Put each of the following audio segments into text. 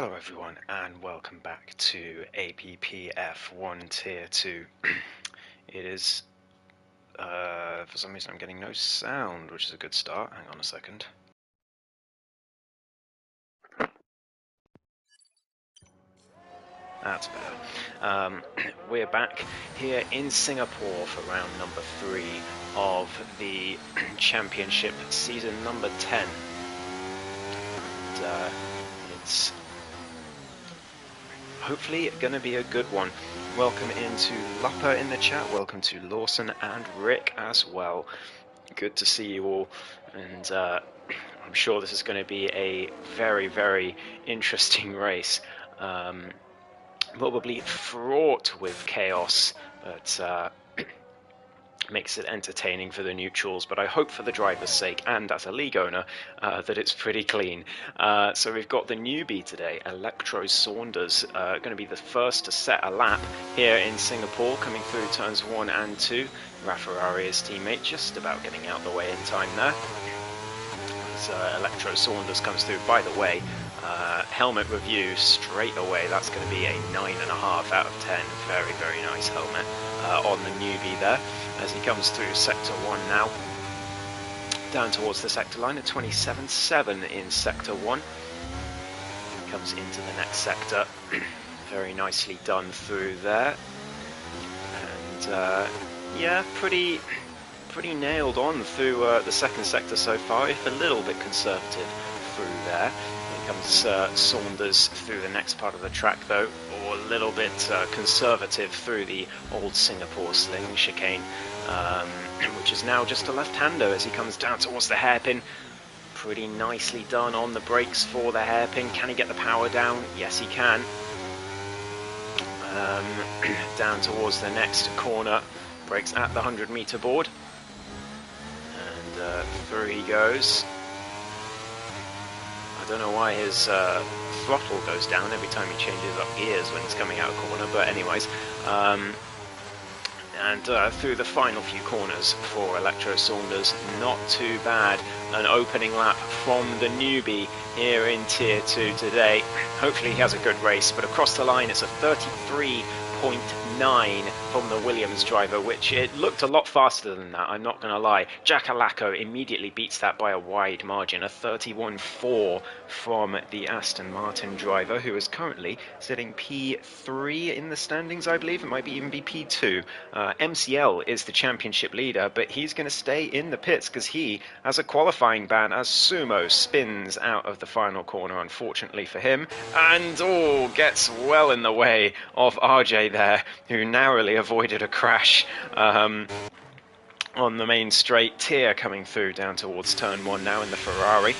Hello everyone and welcome back to APPF1 Tier 2. It is, for some reason I'm getting no sound, which is a good start. Hang on a second. That's better. We're back here in Singapore for round number 3 of the championship season number 10. And, it's hopefully going to be a good one. Welcome into Lupper in the chat, welcome to Lawson and Rick as well. Good to see you all, and I'm sure this is going to be a very, very interesting race. Probably fraught with chaos, but makes it entertaining for the neutrals, but I hope for the driver's sake and as a league owner that it's pretty clean. So we've got the newbie today, Electro Saunders, going to be the first to set a lap here in Singapore, coming through turns 1 and 2. Rafferrari, his teammate, just about getting out the way in time there. So Electro Saunders comes through. By the way, helmet review straight away, that's going to be a 9.5 out of 10. Very, very nice helmet on the newbie there, as he comes through sector 1 now, down towards the sector line at 27.7 in sector 1. Comes into the next sector, very nicely done through there, and yeah, pretty nailed on through the second sector so far, if a little bit conservative through there. Here comes Saunders through the next part of the track though, or a little bit conservative through the old Singapore sling chicane, which is now just a left-hander as he comes down towards the hairpin. Pretty nicely done on the brakes for the hairpin. Can he get the power down? Yes, he can. Down towards the next corner, brakes at the 100-meter board, and through he goes. I don't know why his throttle goes down every time he changes up gears when he's coming out of corner, but anyways, and through the final few corners for Electro Saunders, not too bad. An opening lap from the newbie here in Tier 2 today. Hopefully he has a good race, but across the line it's a 33.9 from the Williams driver, which it looked a lot faster than that, I'm not going to lie. Jackalacco immediately beats that by a wide margin, a 31.4 from the Aston Martin driver, who is currently sitting P3 in the standings, I believe. It might even be P2. MCL is the championship leader, but he's going to stay in the pits because he has a qualifying ban as Sumo spins out of the final corner, unfortunately for him, and gets well in the way of RJ there, who narrowly avoided a crash on the main straight. Tier coming through down towards turn 1 now in the Ferrari.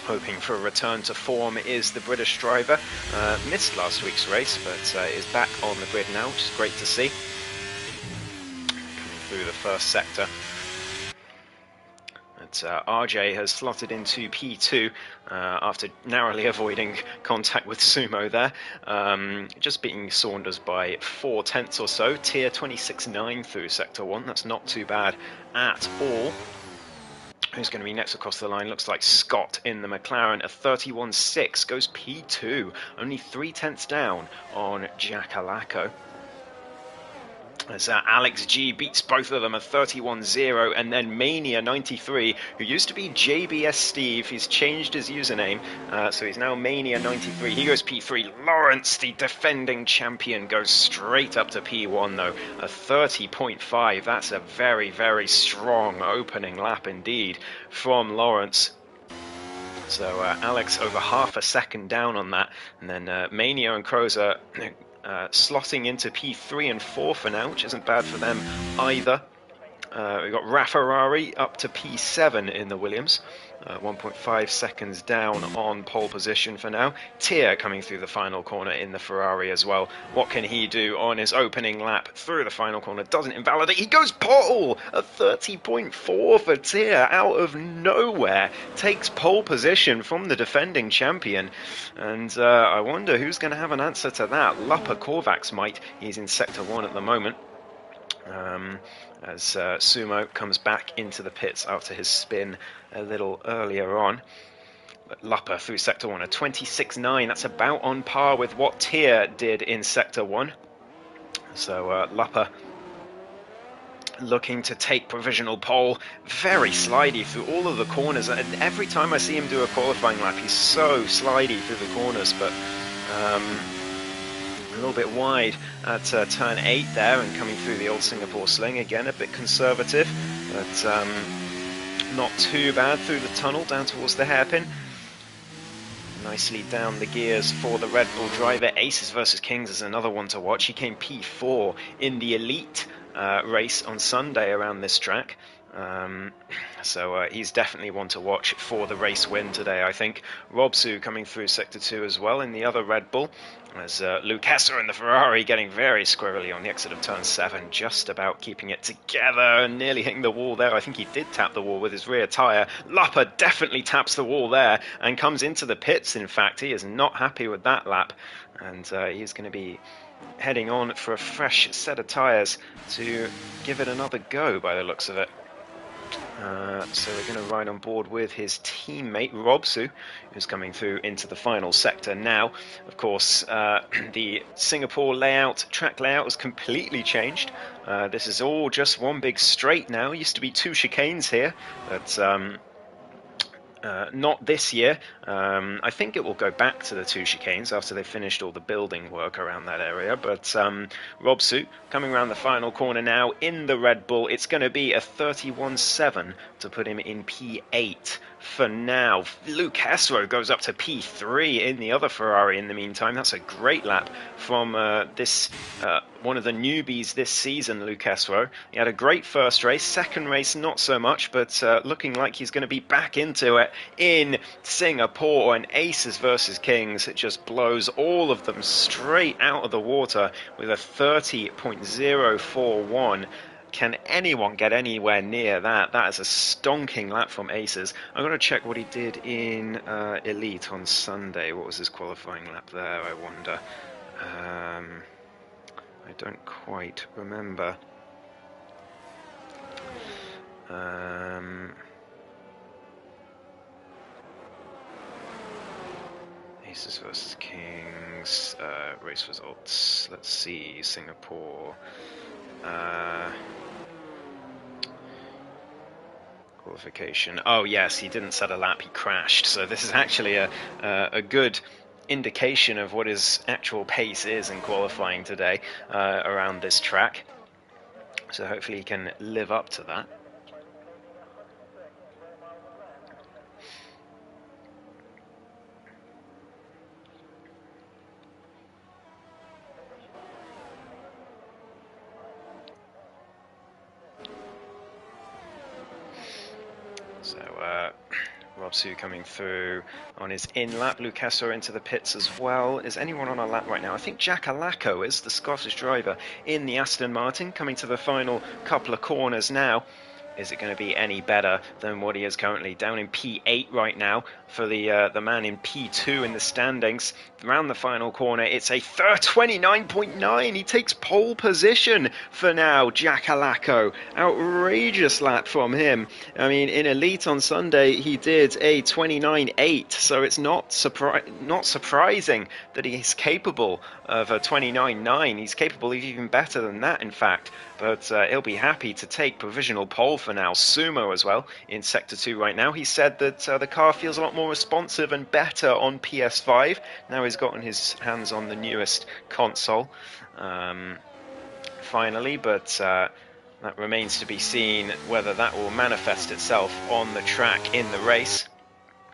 Hoping for a return to form is the British driver. Missed last week's race, but is back on the grid now, which is great to see. Coming through the first sector. But RJ has slotted into P2 after narrowly avoiding contact with Sumo there. Just beating Saunders by 0.4 or so. Tier 26.9 through sector 1. That's not too bad at all. Who's going to be next across the line? Looks like Scott in the McLaren. A 31.6 goes P2. Only 0.3 down on Jackalacco. As Alex G beats both of them, a 31.0, and then Mania93, who used to be JBS Steve. He's changed his username, so he's now Mania93. He goes P3. Lawrence, the defending champion, goes straight up to P1, though. A 30.5. That's a very, very strong opening lap indeed from Lawrence. So Alex over half a second down on that, and then Mania and Crozer slotting into P3 and 4 for now, which isn't bad for them either. We've got Rafferrari up to P7 in the Williams, 1.5 seconds down on pole position for now. Tier coming through the final corner in the Ferrari as well. What can he do on his opening lap through the final corner? Doesn't invalidate. He goes pole! A 30.4 for Tier out of nowhere. Takes pole position from the defending champion. And I wonder who's going to have an answer to that. Lupper Korvax might. He's in sector 1 at the moment. As Sumo comes back into the pits after his spin a little earlier on. Lapper through Sector 1, a 26.9. That's about on par with what Tier did in Sector 1. So Lapper looking to take provisional pole, very slidey through all of the corners, and every time I see him do a qualifying lap he's so slidey through the corners, but a little bit wide at turn 8 there, and coming through the old Singapore sling again, a bit conservative, but not too bad through the tunnel down towards the hairpin. Nicely down the gears for the Red Bull driver. Aces versus Kings is another one to watch. He came P4 in the Elite race on Sunday around this track. So he's definitely one to watch for the race win today, I think. Robsu coming through Sector 2 as well in the other Red Bull, as Luke Hesser in the Ferrari getting very squirrely on the exit of turn 7, just about keeping it together and nearly hitting the wall there. I think he did tap the wall with his rear tyre. Lapper definitely taps the wall there and comes into the pits. In fact, he is not happy with that lap, and he's going to be heading on for a fresh set of tyres to give it another go by the looks of it. So we're going to ride on board with his teammate Robsu, who's coming through into the final sector now. Of course, the Singapore track layout has completely changed. This is all just one big straight now. It used to be 2 chicanes here, but not this year. I think it will go back to the 2 chicanes after they've finished all the building work around that area. But Robsu coming around the final corner now in the Red Bull. It's going to be a 31.7 to put him in P8 for now. Luke Hesro goes up to P3 in the other Ferrari in the meantime. That's a great lap from this one of the newbies this season, Luke Hesro. He had a great first race, second race not so much, but looking like he's going to be back into it in Singapore. And Aces versus Kings, it just blows all of them straight out of the water with a 30.041. Can anyone get anywhere near that? That is a stonking lap from Aces. I'm going to check what he did in Elite on Sunday. What was his qualifying lap there, I wonder? I don't quite remember. Aces versus Kings, race results. Let's see, Singapore. Qualification. Oh yes, he didn't set a lap, he crashed. So this is actually a good indication of what his actual pace is in qualifying today around this track. So hopefully he can live up to that. So Robsu coming through on his in-lap. Luke Hesser into the pits as well. Is anyone on a lap right now? I think Jack Alaco is, the Scottish driver in the Aston Martin, coming to the final couple of corners now. Is it going to be any better than what he is currently? Down in P8 right now for the man in P2 in the standings. Around the final corner, it's a 29.9. He takes pole position for now, Jack Alaco. Outrageous lap from him. I mean, in Elite on Sunday, he did a 29.8, so it's not surprising that he's capable of a 29.9. He's capable of even better than that, in fact. But he'll be happy to take provisional pole for now. Sumo as well in Sector 2 right now. He said that the car feels a lot more responsive and better on PS5. Now he's gotten his hands on the newest console finally, but that remains to be seen whether that will manifest itself on the track in the race.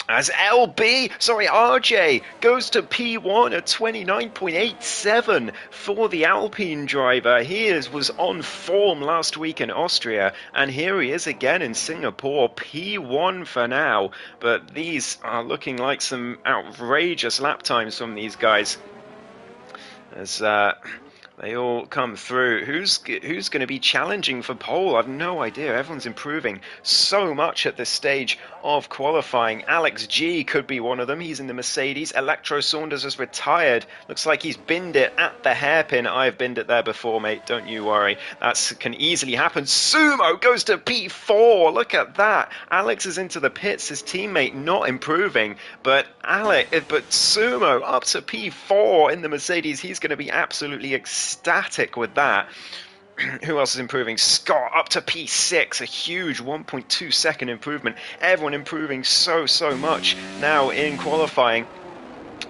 As RJ goes to P1 at 29.87 for the Alpine driver. He was on form last week in Austria, and here he is again in Singapore, P1 for now. But these are looking like some outrageous lap times from these guys. As They all come through. Who's going to be challenging for pole? I've no idea. Everyone's improving so much at this stage of qualifying. Alex G could be one of them. He's in the Mercedes. Electro Saunders has retired. Looks like he's binned it at the hairpin. I've binned it there before, mate. Don't you worry. That can easily happen. Sumo goes to P4. Look at that. Alex is into the pits. His teammate not improving, but Sumo up to P4 in the Mercedes. He's going to be absolutely ecstatic with that. Who else is improving? Scott up to P6, a huge 1.2 second improvement. Everyone improving so much now in qualifying.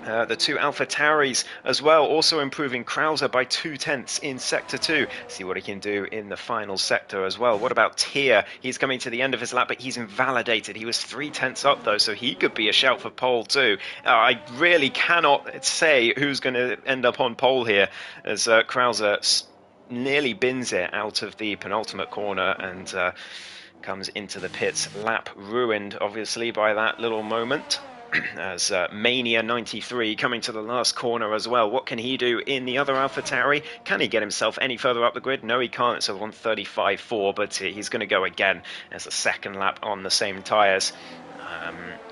The two AlphaTauris as well, also improving. Krauser by 0.2 in Sector 2. See what he can do in the final sector as well. What about Tier? He's coming to the end of his lap, but he's invalidated. He was 0.3 up, though, so he could be a shout for pole, too. I really cannot say who's going to end up on pole here, as Krauser nearly bins it out of the penultimate corner and comes into the pits. Lap ruined, obviously, by that little moment. As Mania 93 coming to the last corner as well. What can he do in the other AlphaTauri? Can he get himself any further up the grid? No, he can't. It's a 1:35.4, but he's going to go again as a second lap on the same tyres.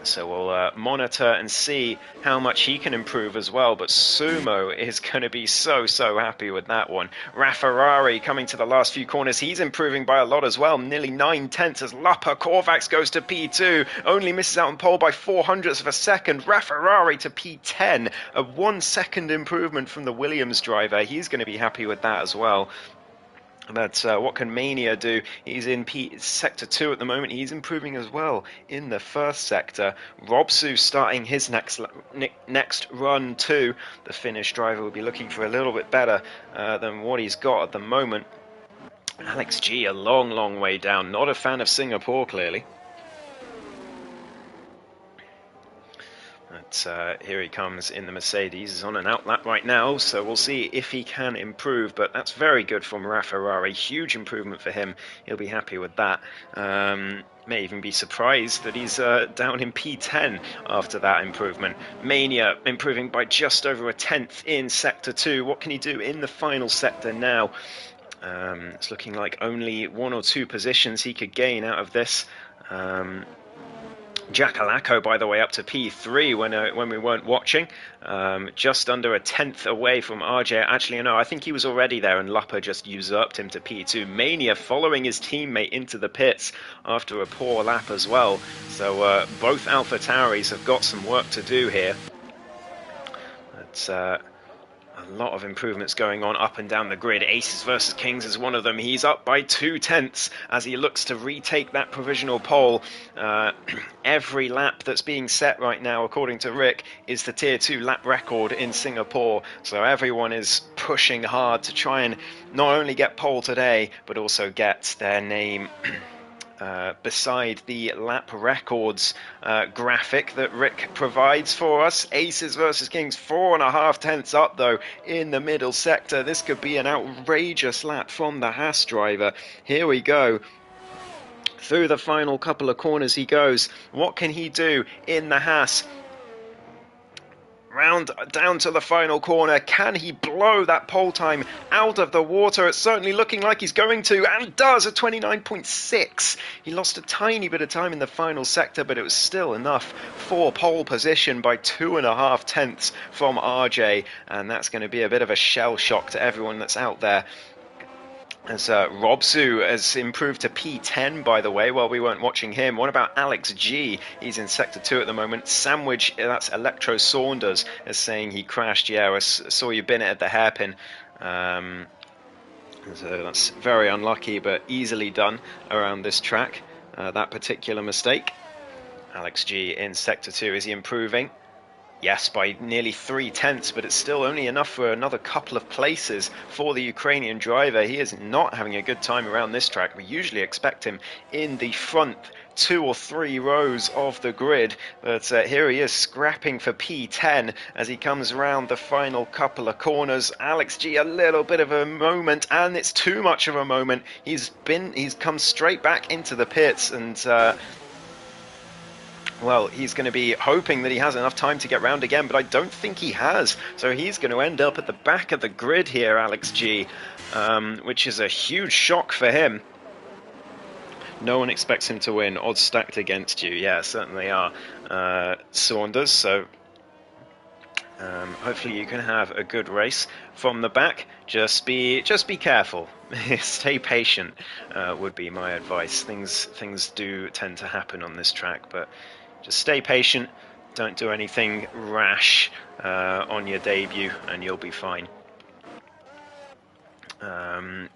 So we'll monitor and see how much he can improve as well. But Sumo is going to be so happy with that one. Rafferrari coming to the last few corners. He's improving by a lot as well. Nearly 0.9 as Lapa Korvax goes to P2. Only misses out on pole by 0.04 of a second. Rafferrari to P10. A 1 second improvement from the Williams driver. He's going to be happy with that as well. But what can Mania do? He's in Sector 2 at the moment. He's improving as well in the first sector. Robsu starting his next run too. The Finnish driver will be looking for a little bit better than what he's got at the moment. Alex G, a long way down. Not a fan of Singapore, clearly. But here he comes in the Mercedes. He's on an outlap right now, so we'll see if he can improve. But that's very good from Rafferrari. Huge improvement for him. He'll be happy with that. May even be surprised that he's down in P10 after that improvement. Mania improving by just over 0.1 in Sector 2. What can he do in the final sector now? It's looking like only 1 or 2 positions he could gain out of this. Jackalacco, by the way, up to P3 when we weren't watching. Just under 0.1 away from RJ. Actually, no, I think he was already there and Lapa just usurped him to P2. Mania following his teammate into the pits after a poor lap as well. So both AlphaTauris have got some work to do here. But a lot of improvements going on up and down the grid. Aces versus Kings is one of them. He's up by 0.2 as he looks to retake that provisional pole. Every lap that's being set right now, according to Rick, is the Tier 2 lap record in Singapore. So everyone is pushing hard to try and not only get pole today, but also get their name beside the lap records graphic that Rick provides for us. Aces versus Kings, 4.5 up though in the middle sector. This could be an outrageous lap from the Haas driver. Here we go. Through the final couple of corners he goes. What can he do in the Haas? Round down to the final corner. Can he blow that pole time out of the water? It's certainly looking like he's going to, and does, at 29.6. He lost a tiny bit of time in the final sector, but it was still enough for pole position by 2.5 from RJ, and that's going to be a bit of a shell shock to everyone that's out there. As Robsu has improved to P10, by the way, while we weren't watching him. What about Alex G? He's in Sector 2 at the moment. Sandwich, that's Electro Saunders, is saying he crashed. Yeah, I saw you bin it at the hairpin. So that's very unlucky, but easily done around this track, that particular mistake. Alex G in Sector 2, is he improving? Yes, by nearly 0.3, but it's still only enough for another couple of places for the Ukrainian driver. He is not having a good time around this track. We usually expect him in the front 2 or 3 rows of the grid, but here he is scrapping for P10 as he comes around the final couple of corners. Alex G, a little bit of a moment, and it's too much of a moment. He's come straight back into the pits, and Well, he's going to be hoping that he has enough time to get round again, but I don't think he has. So he's going to end up at the back of the grid here, Alex G, which is a huge shock for him. No one expects him to win. Odds stacked against you. Yeah, certainly are. Saunders, so hopefully you can have a good race from the back. Just be careful. Stay patient would be my advice. Things do tend to happen on this track, but just stay patient. Don't do anything rash on your debut, and you'll be fine.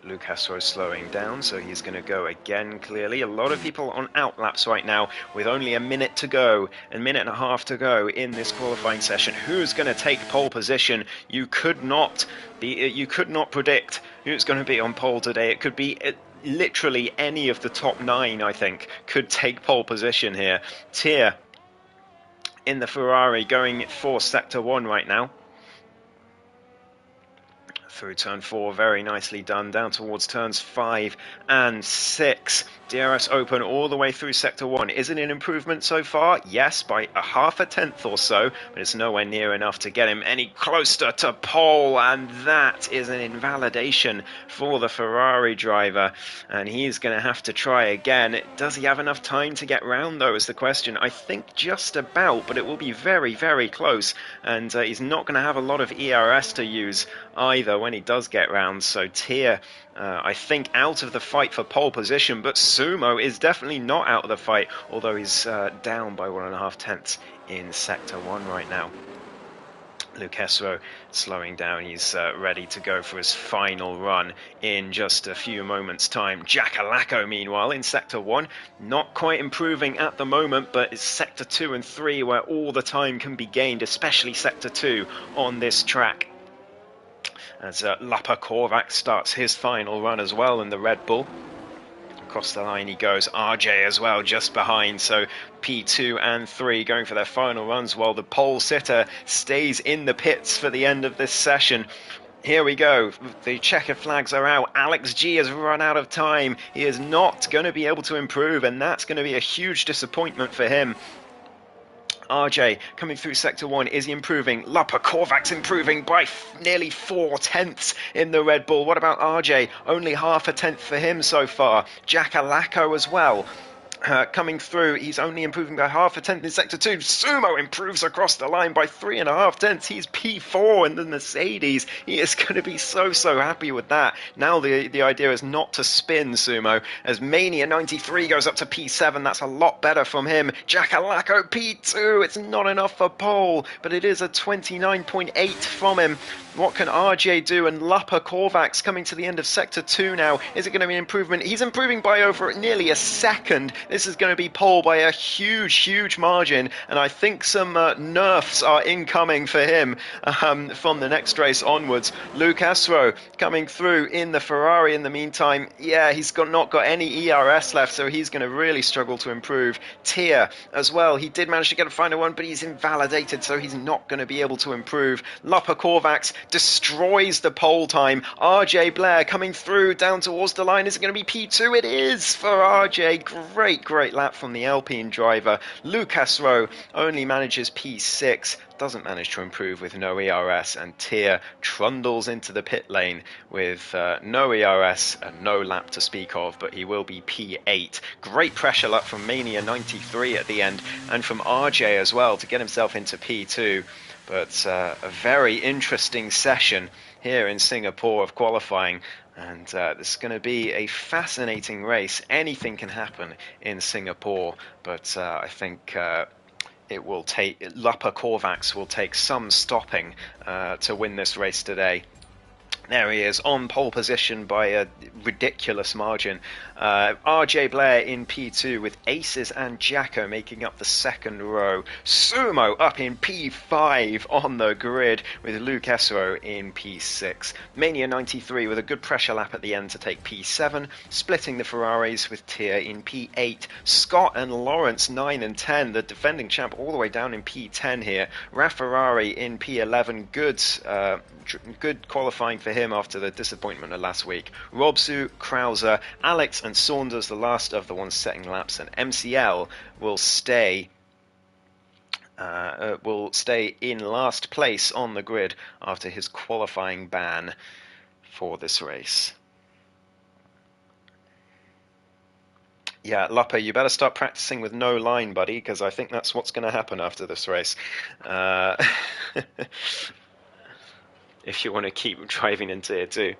Lucas is slowing down, so he's going to go again, clearly. A lot of people on outlaps right now with only a minute to go, a minute and a half to go in this qualifying session. Who's going to take pole position? You could not predict who's going to be on pole today. It could be literally any of the top 9, I think, could take pole position here. Tier in the Ferrari going for Sector 1 right now. Through turn 4, very nicely done, down towards turns 5 and 6. DRS open all the way through Sector 1. Is it an improvement so far? Yes, by a half a tenth or so, but it's nowhere near enough to get him any closer to pole, and that is an invalidation for the Ferrari driver, and he's going to have to try again. Does he have enough time to get round, though, is the question. I think just about, but it will be very, very close, and he's not going to have a lot of ERS to use either when he does get round. So Tier, I think, out of the fight for pole position, but Sumo is definitely not out of the fight, although he's down by 1.5 tenths in Sector 1 right now. Lucas slowing down. He's ready to go for his final run in just a few moments' time. Jackalacco, meanwhile, in Sector 1, not quite improving at the moment, but it's Sector 2 and 3 where all the time can be gained, especially Sector 2 on this track. As Lapa Korvac starts his final run as well in the Red Bull. Across the line he goes. RJ as well, just behind. So P2 and 3 going for their final runs, while the pole sitter stays in the pits for the end of this session. Here we go. The checkered flags are out. Alex G has run out of time. He is not going to be able to improve, and that's going to be a huge disappointment for him. RJ coming through Sector 1, is he improving? Lapa Korvac's improving by nearly 4 tenths in the Red Bull. What about RJ? Only half a tenth for him so far. Jackalacco as well. Coming through, he's only improving by half a tenth in Sector 2. Sumo improves across the line by 3.5 tenths. He's P4 in the Mercedes. He is going to be so happy with that. Now the idea is not to spin Sumo, as Mania 93 goes up to P7. That's a lot better from him. Jackalacco P2. It's not enough for pole, but it is a 29.8 from him. What can RJ do? And Lapa Korvac's coming to the end of Sector 2 now. Is it going to be an improvement? He's improving by over nearly a second. This is going to be pole by a huge margin, and I think some nerfs are incoming for him from the next race onwards. Lucas coming through in the Ferrari in the meantime. Yeah, he's not got any ERS left, so he's going to really struggle to improve. Tier as well. He did manage to get a final one, but he's invalidated, so he's not going to be able to improve. Lapa Korvac destroys the pole time. RJ Blair coming through down towards the line. Is it going to be P2? It is for RJ. Great lap from the Alpine driver. Lucas only manages P6, doesn't manage to improve with no ERS, and Tier trundles into the pit lane with no ERS and no lap to speak of, but he will be P8. Great pressure lap from Mania 93 at the end, and from RJ as well to get himself into P2. But a very interesting session here in Singapore of qualifying, and this is going to be a fascinating race. Anything can happen in Singapore, but I think it will take Lapa Korvac will take some stopping to win this race today. There he is, on pole position by a ridiculous margin. RJ Blair in P2 with Aces and Jacko making up the second row. Sumo up in P5 on the grid with Lucas in P6. Mania 93 with a good pressure lap at the end to take P7, splitting the Ferraris with Tier in P8. Scott and Lawrence 9 and 10, the defending champ all the way down in P10 here. Rafferrari in P11, good qualifying for him after the disappointment of last week. Robsu, Krauser, Alex and Saunders, the last of the ones setting laps, and MCL will stay will stay in last place on the grid after his qualifying ban for this race. Yeah, Lupper, you better start practicing with no line, buddy, because I think that's what's going to happen after this race. If you want to keep driving in Tier 2.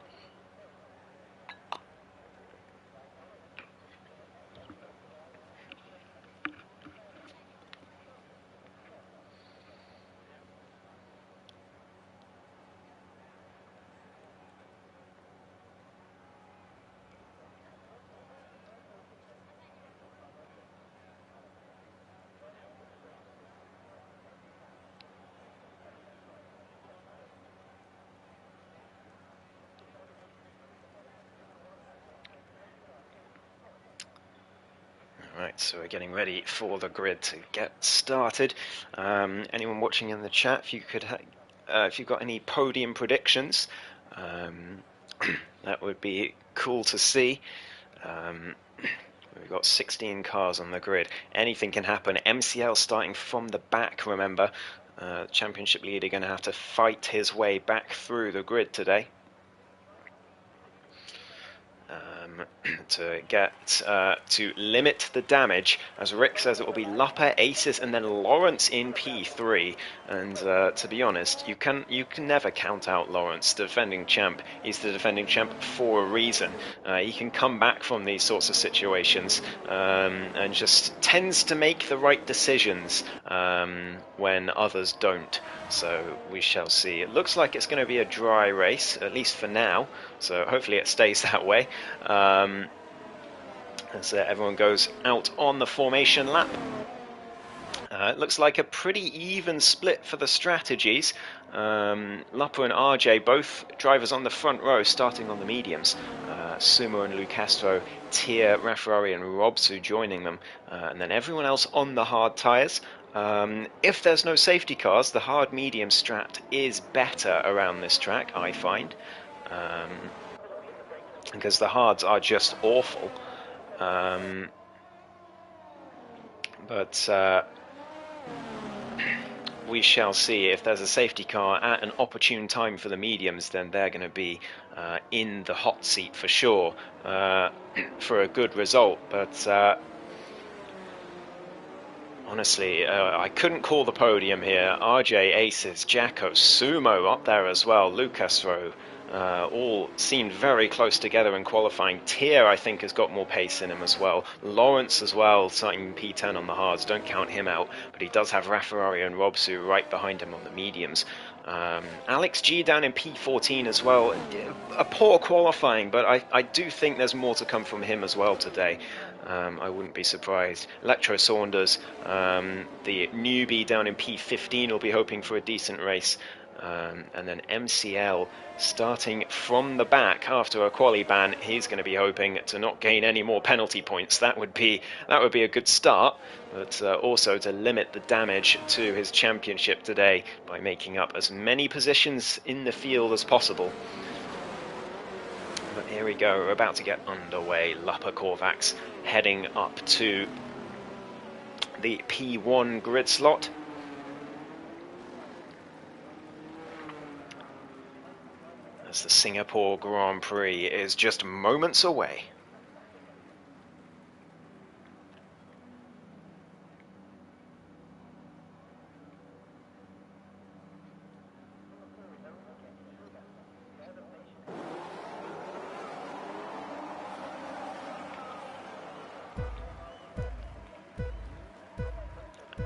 Right, so we're getting ready for the grid to get started. Anyone watching in the chat, if you could, if you've got any podium predictions, that would be cool to see. We've got 16 cars on the grid. Anything can happen. MCL starting from the back, remember. Championship leader going to have to fight his way back through the grid today. To get to limit the damage. As Rick says, it will be Lupper, Aces, and then Lawrence in P3. And to be honest, you can never count out Lawrence, the defending champ. He's the defending champ for a reason. He can come back from these sorts of situations and just tends to make the right decisions when others don't. So we shall see. It looks like it's going to be a dry race, at least for now. So hopefully it stays that way. As everyone goes out on the formation lap. It looks like a pretty even split for the strategies. Lupper and RJ, both drivers on the front row, starting on the mediums. Sumo and Lucastro, Tier, Rafferari and Robsu joining them. And then everyone else on the hard tyres. If there's no safety cars, the hard medium strat is better around this track, I find. Because the hards are just awful. But we shall see. If there's a safety car at an opportune time for the mediums, then they're going to be in the hot seat for sure for a good result. But honestly, I couldn't call the podium here. RJ, Aces, Jacko, Sumo up there as well. Lucas Rowe. All seemed very close together in qualifying. Tier, I think, has got more pace in him as well. Lawrence as well, starting P10 on the hards. Don't count him out, but he does have Rafferari and Robsu right behind him on the mediums. Alex G down in P14 as well. A poor qualifying, but I do think there's more to come from him as well today. I wouldn't be surprised. Electro Saunders, the newbie down in P15, will be hoping for a decent race. And then MCL starting from the back after a quali ban. He's going to be hoping to not gain any more penalty points. That would be a good start, but also to limit the damage to his championship today by making up as many positions in the field as possible. But here we go, we're about to get underway. Lupper Korvax heading up to the P1 grid slot. As the Singapore Grand Prix is just moments away.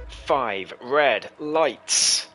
Five red lights.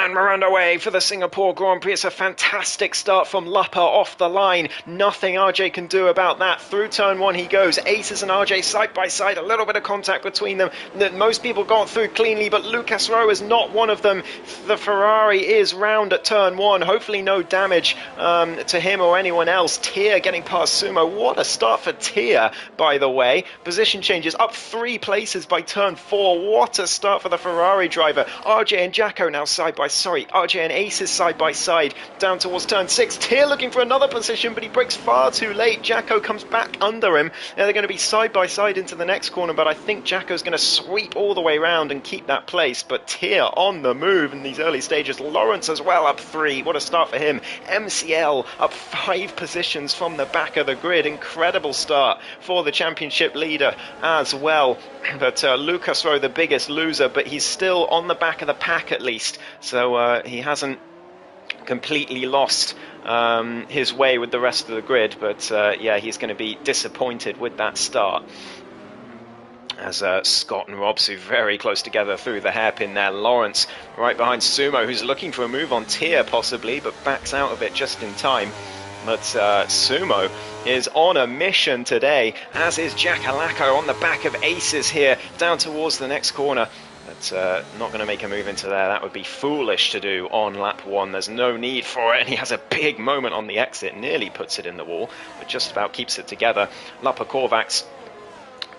And we're underway for the Singapore Grand Prix. It's a fantastic start from Lupper off the line. Nothing RJ can do about that. Through turn one he goes. Aces and RJ side by side. A little bit of contact between them. Most people got through cleanly, but Lucas Rowe is not one of them. The Ferrari is round at turn one. Hopefully no damage to him or anyone else. Tier getting past Sumo. What a start for Tier, by the way. Position changes up 3 places by turn 4. What a start for the Ferrari driver. RJ and Jacko now side by RJ and Aces side by side down towards turn 6. Tyr looking for another position, but he breaks far too late. Jacko comes back under him. Now they're going to be side by side into the next corner, but I think Jacko's going to sweep all the way around and keep that place. But Tyr on the move in these early stages. Lawrence as well up 3. What a start for him. MCL up 5 positions from the back of the grid. Incredible start for the championship leader as well. But Lucas Rowe, the biggest loser, but he's still on the back of the pack at least. So he hasn't completely lost his way with the rest of the grid. But yeah, he's going to be disappointed with that start. As Scott and Robsu very close together through the hairpin there. Lawrence right behind Sumo, who's looking for a move on Tyr possibly, but backs out of it just in time. But Sumo is on a mission today, as is Jackalacko on the back of Aces here, down towards the next corner. But not going to make a move into there. That would be foolish to do on lap 1. There's no need for it, and he has a big moment on the exit. Nearly puts it in the wall, but just about keeps it together. Lapa Korvacs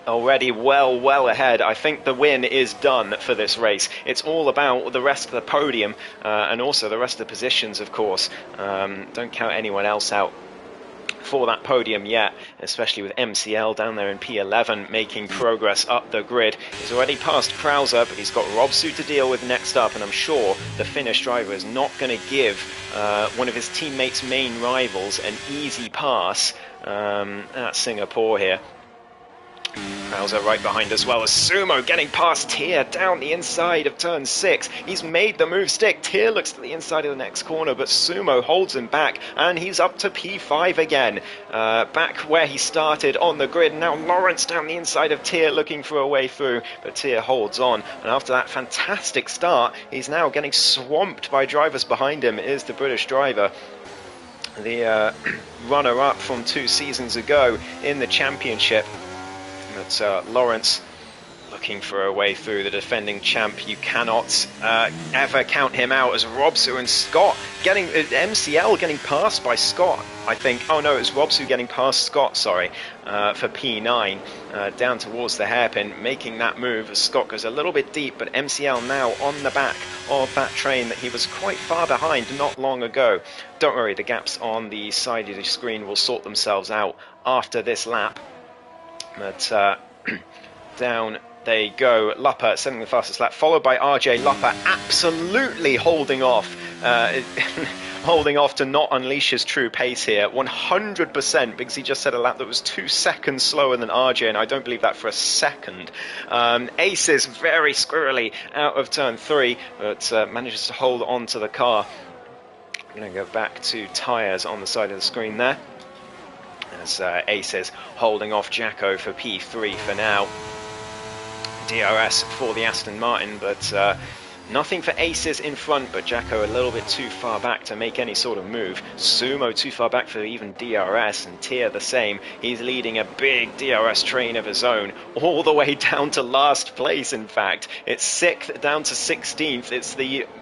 already well ahead. I think the win is done for this race. It's all about the rest of the podium and also the rest of the positions, of course. Don't count anyone else out for that podium yet, especially with MCL down there in P11 making progress up the grid. He's already passed Krauser, but he's got Robsu to deal with next up, and I'm sure the Finnish driver is not going to give one of his teammates' main rivals an easy pass at Singapore here. Krauser right behind as well as Sumo getting past Tyr down the inside of turn 6. He's made the move stick. Tyr looks to the inside of the next corner, but Sumo holds him back, and he's up to P5 again. Back where he started on the grid. Now Lawrence down the inside of Tyr looking for a way through, but Tyr holds on. And after that fantastic start, he's now getting swamped by drivers behind him. Is the British driver, the runner-up from 2 seasons ago in the championship. But Lawrence looking for a way through, the defending champ. You cannot ever count him out, as Robsu and Scott getting MCL getting passed by Scott, I think. Oh no, it was Robsu getting past Scott, sorry, for P9 down towards the hairpin, making that move as Scott goes a little bit deep, but MCL now on the back of that train that he was quite far behind not long ago. Don't worry, the gaps on the side of the screen will sort themselves out after this lap. But down they go. Lupper setting the fastest lap, followed by RJ. Lupper absolutely holding off holding off to not unleash his true pace here 100%, because he just set a lap that was 2 seconds slower than RJ, and I don't believe that for a second. Aces very squirrely out of turn 3, but manages to hold on to the car. I'm going to go back to tyres on the side of the screen there, as Aces holding off Jacko for P3 for now. DRS for the Aston Martin, but nothing for Aces in front, but Jacko a little bit too far back to make any sort of move. Sumo too far back for even DRS, and Tyr the same. He's leading a big DRS train of his own, all the way down to last place, in fact. It's 6th down to 16th.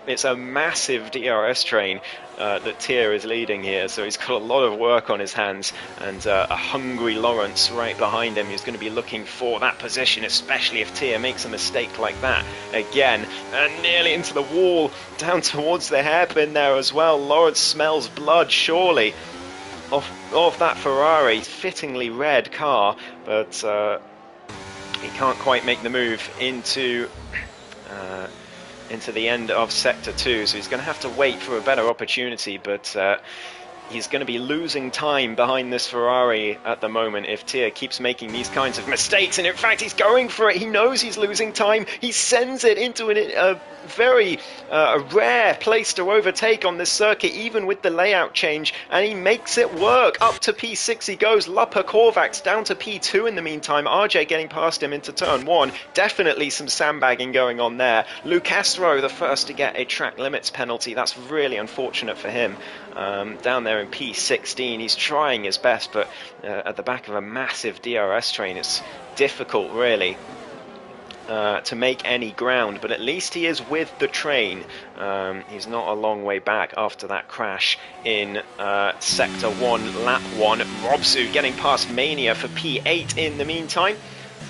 It's a massive DRS train that Tyr is leading here, so he's got a lot of work on his hands, and a hungry Lawrence right behind him who's going to be looking for that position, especially if Tyr makes a mistake like that again, and nearly into the wall, down towards the hairpin there as well. Lawrence smells blood, surely, off that Ferrari, fittingly red car, but he can't quite make the move into the end of Sector 2, so he's going to have to wait for a better opportunity, but he's going to be losing time behind this Ferrari at the moment if Tyr keeps making these kinds of mistakes, and in fact he's going for it. He knows he's losing time. He sends it into a very rare place to overtake on this circuit, even with the layout change, and he makes it work. Up to P6 he goes. Lupper Korvacs down to P2 in the meantime. RJ getting past him into turn 1. Definitely some sandbagging going on there. Lucastro the first to get a track limits penalty. That's really unfortunate for him. Down there in P16, he's trying his best, but at the back of a massive DRS train, it's difficult really to make any ground, but at least he is with the train. He's not a long way back after that crash in Sector 1, Lap 1. Robsu getting past Mania for P8 in the meantime.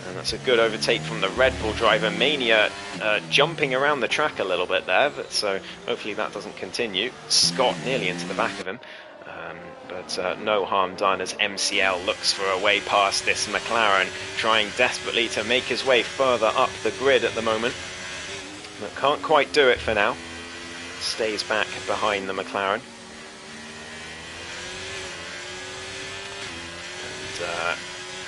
And that's a good overtake from the Red Bull driver. Mania jumping around the track a little bit there, but so hopefully that doesn't continue. Scott nearly into the back of him, but no harm done as MCL looks for a way past this McLaren, trying desperately to make his way further up the grid at the moment, but can't quite do it for now. Stays back behind the McLaren.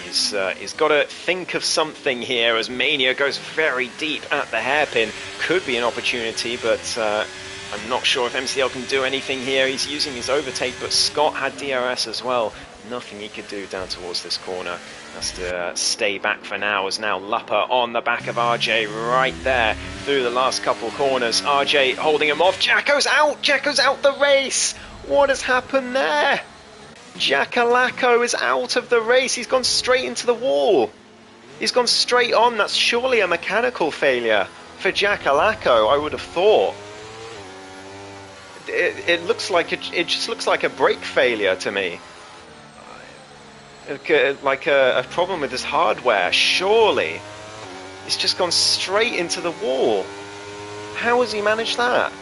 And he's got to think of something here as Mania goes very deep at the hairpin. Could be an opportunity, but I'm not sure if MCL can do anything here. He's using his overtake, but Scott had DRS as well. Nothing he could do down towards this corner. Has to stay back for now, as now Lupper on the back of RJ right there through the last couple corners. RJ holding him off. Jacko's out! Jacko's out the race! What has happened there? Jackalacco is out of the race. He's gone straight into the wall. He's gone straight on. That's surely a mechanical failure for Jackalacco, I would have thought. It looks like it just looks like a brake failure to me. Like a problem with his hardware. Surely. He's just gone straight into the wall. How has he managed that?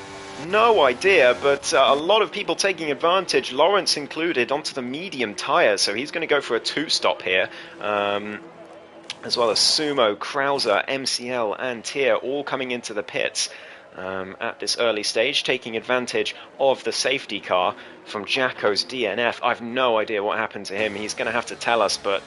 No idea, but a lot of people taking advantage, Lawrence included, onto the medium tyres, so he's going to go for a two-stop here, as well as Sumo, Krauser, MCL and Tier all coming into the pits at this early stage, taking advantage of the safety car from Jacko's DNF. I've no idea what happened to him. He's going to have to tell us, but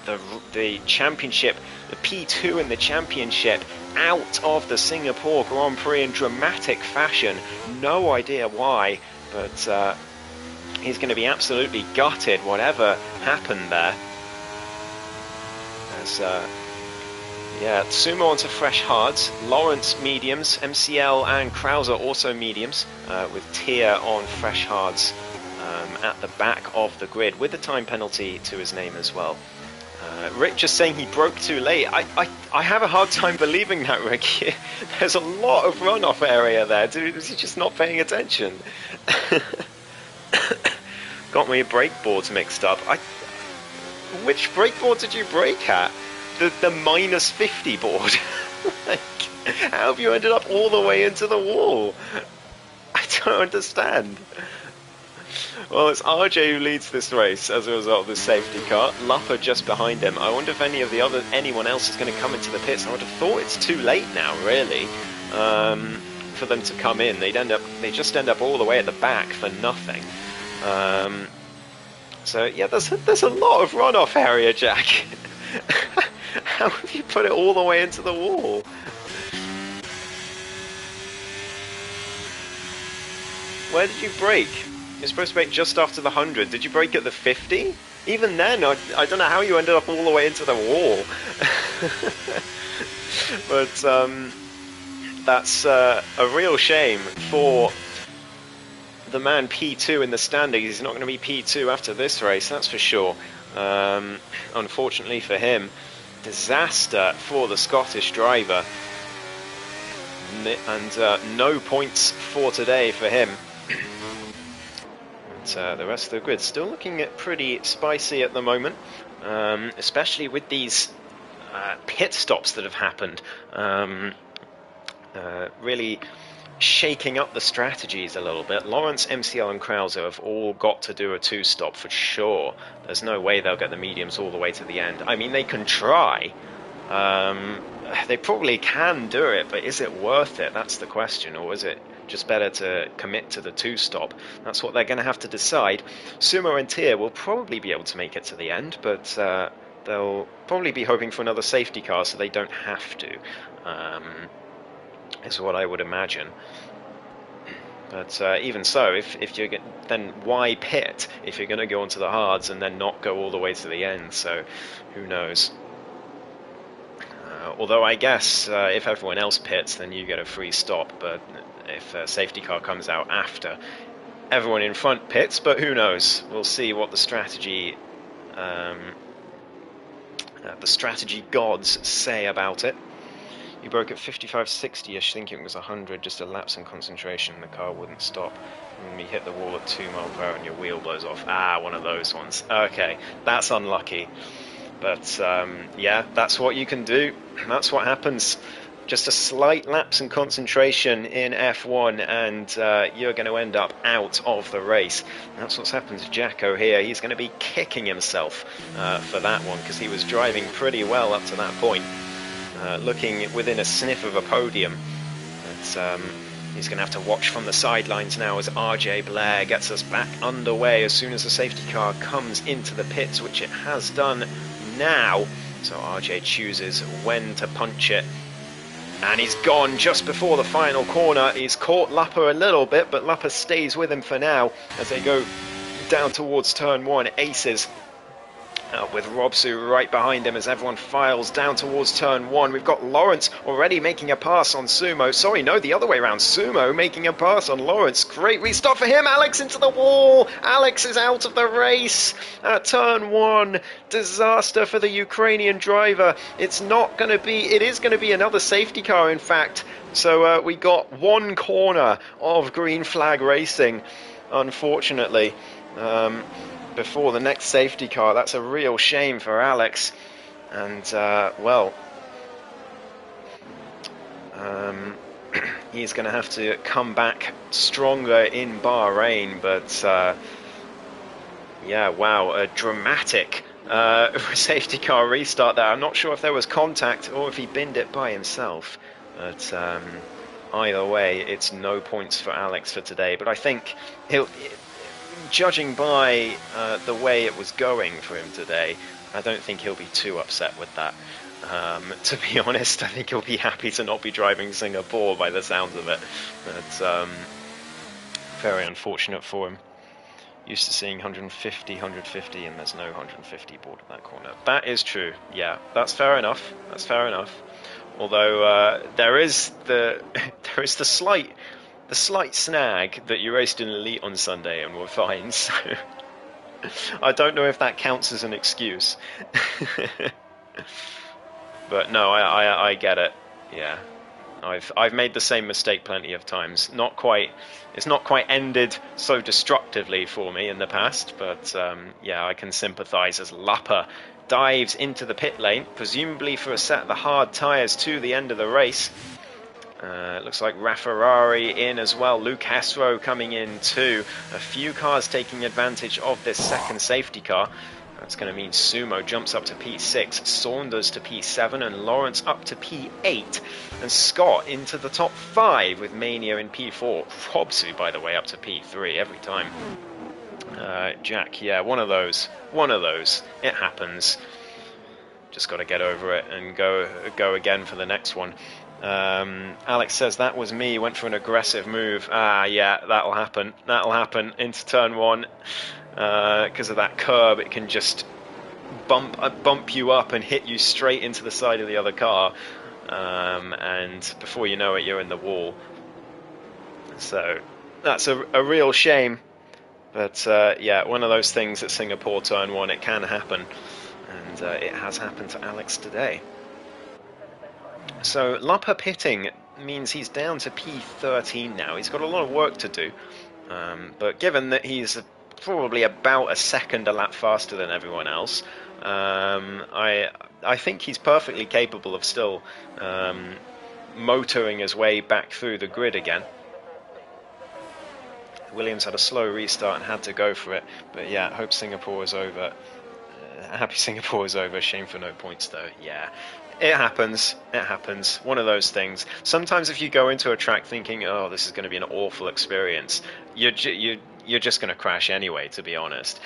the championship, the P2 in the championship, out of the Singapore Grand Prix in dramatic fashion. No idea why, but he's going to be absolutely gutted whatever happened there. As yeah, Sumo onto fresh hards, Lawrence mediums, MCL and Krauser also mediums, with Tier on fresh hards at the back of the grid, with a time penalty to his name as well. Rick just saying he broke too late. I have a hard time believing that, Rick. There's a lot of runoff area there. Dude, is he just not paying attention? Got my brake boards mixed up. Which brake board did you brake at? The minus 50 board. Like, how have you ended up all the way into the wall? I don't understand. Well, it's RJ who leads this race as a result of the safety car. Lupper just behind him. I wonder if anyone else is going to come into the pits. I would have thought it's too late now, really, for them to come in. They just end up all the way at the back for nothing. So yeah, there's a lot of runoff area, Jack. How have you put it all the way into the wall? Where did you brake? You're supposed to brake just after the 100. Did you brake at the 50? Even then, I don't know how you ended up all the way into the wall. But that's a real shame for the man P2 in the standings. He's not going to be P2 after this race, that's for sure. Unfortunately for him, disaster for the Scottish driver. And no points for today for him. The rest of the grid still looking at pretty spicy at the moment, especially with these pit stops that have happened, really shaking up the strategies a little bit. Lawrence, MCL and Krauser have all got to do a two-stop for sure. There's no way they'll get the mediums all the way to the end. I mean, they can try. They probably can do it, but is it worth it? That's the question. Or is it just better to commit to the two-stop? That's what they're going to have to decide. Sumo and Tier will probably be able to make it to the end, but they'll probably be hoping for another safety car so they don't have to, is what I would imagine. But even so, if you then why pit if you're going to go onto the hards and then not go all the way to the end? So who knows? Although I guess if everyone else pits, then you get a free stop. But if a safety car comes out after everyone in front pits, but who knows? We'll see what the strategy gods say about it. You broke at 55-60-ish, thinking it was 100, just a lapse in concentration. The car wouldn't stop. And you hit the wall at 2 miles per hour and your wheel blows off. Ah, one of those ones. Okay, that's unlucky. But yeah, that's what you can do. That's what happens. Just a slight lapse in concentration in F1 and you're going to end up out of the race. That's what's happened to Jacko here. He's going to be kicking himself for that one because he was driving pretty well up to that point, looking within a sniff of a podium. But he's going to have to watch from the sidelines now as RJ Blair gets us back underway as soon as the safety car comes into the pits, which it has done now. So RJ chooses when to punch it. And he's gone just before the final corner. He's caught Lappa a little bit, but Lappa stays with him for now as they go down towards turn one. Aces with Robsu right behind him as everyone files down towards turn one. We've got Lawrence already making a pass on Sumo. Sorry, no, the other way around. Sumo making a pass on Lawrence. Great restart for him. Alex into the wall. Alex is out of the race at turn one. Disaster for the Ukrainian driver. It's not going to be, it is going to be another safety car, in fact. So we got one corner of green flag racing, unfortunately. Before the next safety car. That's a real shame for Alex. And, well, he's going to have to come back stronger in Bahrain. But, yeah, wow, a dramatic safety car restart there. I'm not sure if there was contact or if he binned it by himself. But either way, it's no points for Alex for today. But I think he'll... Judging by the way it was going for him today, I don't think he'll be too upset with that. To be honest, I think he'll be happy to not be driving Singapore by the sounds of it. But very unfortunate for him. Used to seeing 150, 150, and there's no 150 board at that corner. That is true. Yeah, that's fair enough. That's fair enough. Although there is the slight snag that you raced in Elite on Sunday and were fine, so I don't know if that counts as an excuse. But no, I get it. Yeah, I've made the same mistake plenty of times. It's not quite ended so destructively for me in the past, but yeah, I can sympathise as Lappa dives into the pit lane, presumably for a set of the hard tyres to the end of the race. It looks like Rafferrari in as well. Luke Hesro coming in too. A few cars taking advantage of this second safety car. That's going to mean Sumo jumps up to P6, Saunders to P7, and Lawrence up to P8. And Scott into the top 5 with Mania in P4. Robsu, by the way, up to P3 every time. Jack, yeah, one of those. It happens. Just got to get over it and go again for the next one. Alex says that was me, went for an aggressive move. Yeah, that'll happen into turn one. Because of that curb, it can just bump you up and hit you straight into the side of the other car, and before you know it, you're in the wall. So that's a real shame, but yeah, one of those things at Singapore turn one. It can happen, and it has happened to Alex today. So Lappa pitting means he's down to P13 now. He's got a lot of work to do, but given that he's probably about a second a lap faster than everyone else, I think he's perfectly capable of still motoring his way back through the grid again. Williams had a slow restart and had to go for it, but yeah, hope Singapore is over. Happy Singapore is over. Shame for no points though. Yeah, it happens. It happens. One of those things. Sometimes if you go into a track thinking, "Oh, this is going to be an awful experience," you're just going to crash anyway, to be honest.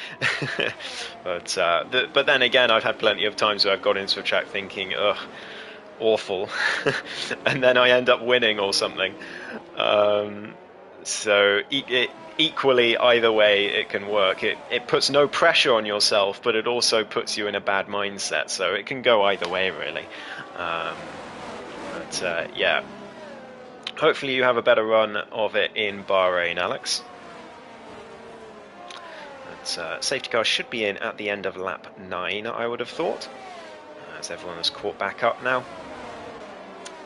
But then again, I've had plenty of times where I've got into a track thinking, "Ugh, awful," and then I end up winning or something. So equally, either way, it can work. It puts no pressure on yourself, but it also puts you in a bad mindset. So it can go either way, really. But yeah, hopefully you have a better run of it in Bahrain, Alex. But, safety car should be in at the end of lap 9, I would have thought, as everyone has caught back up now.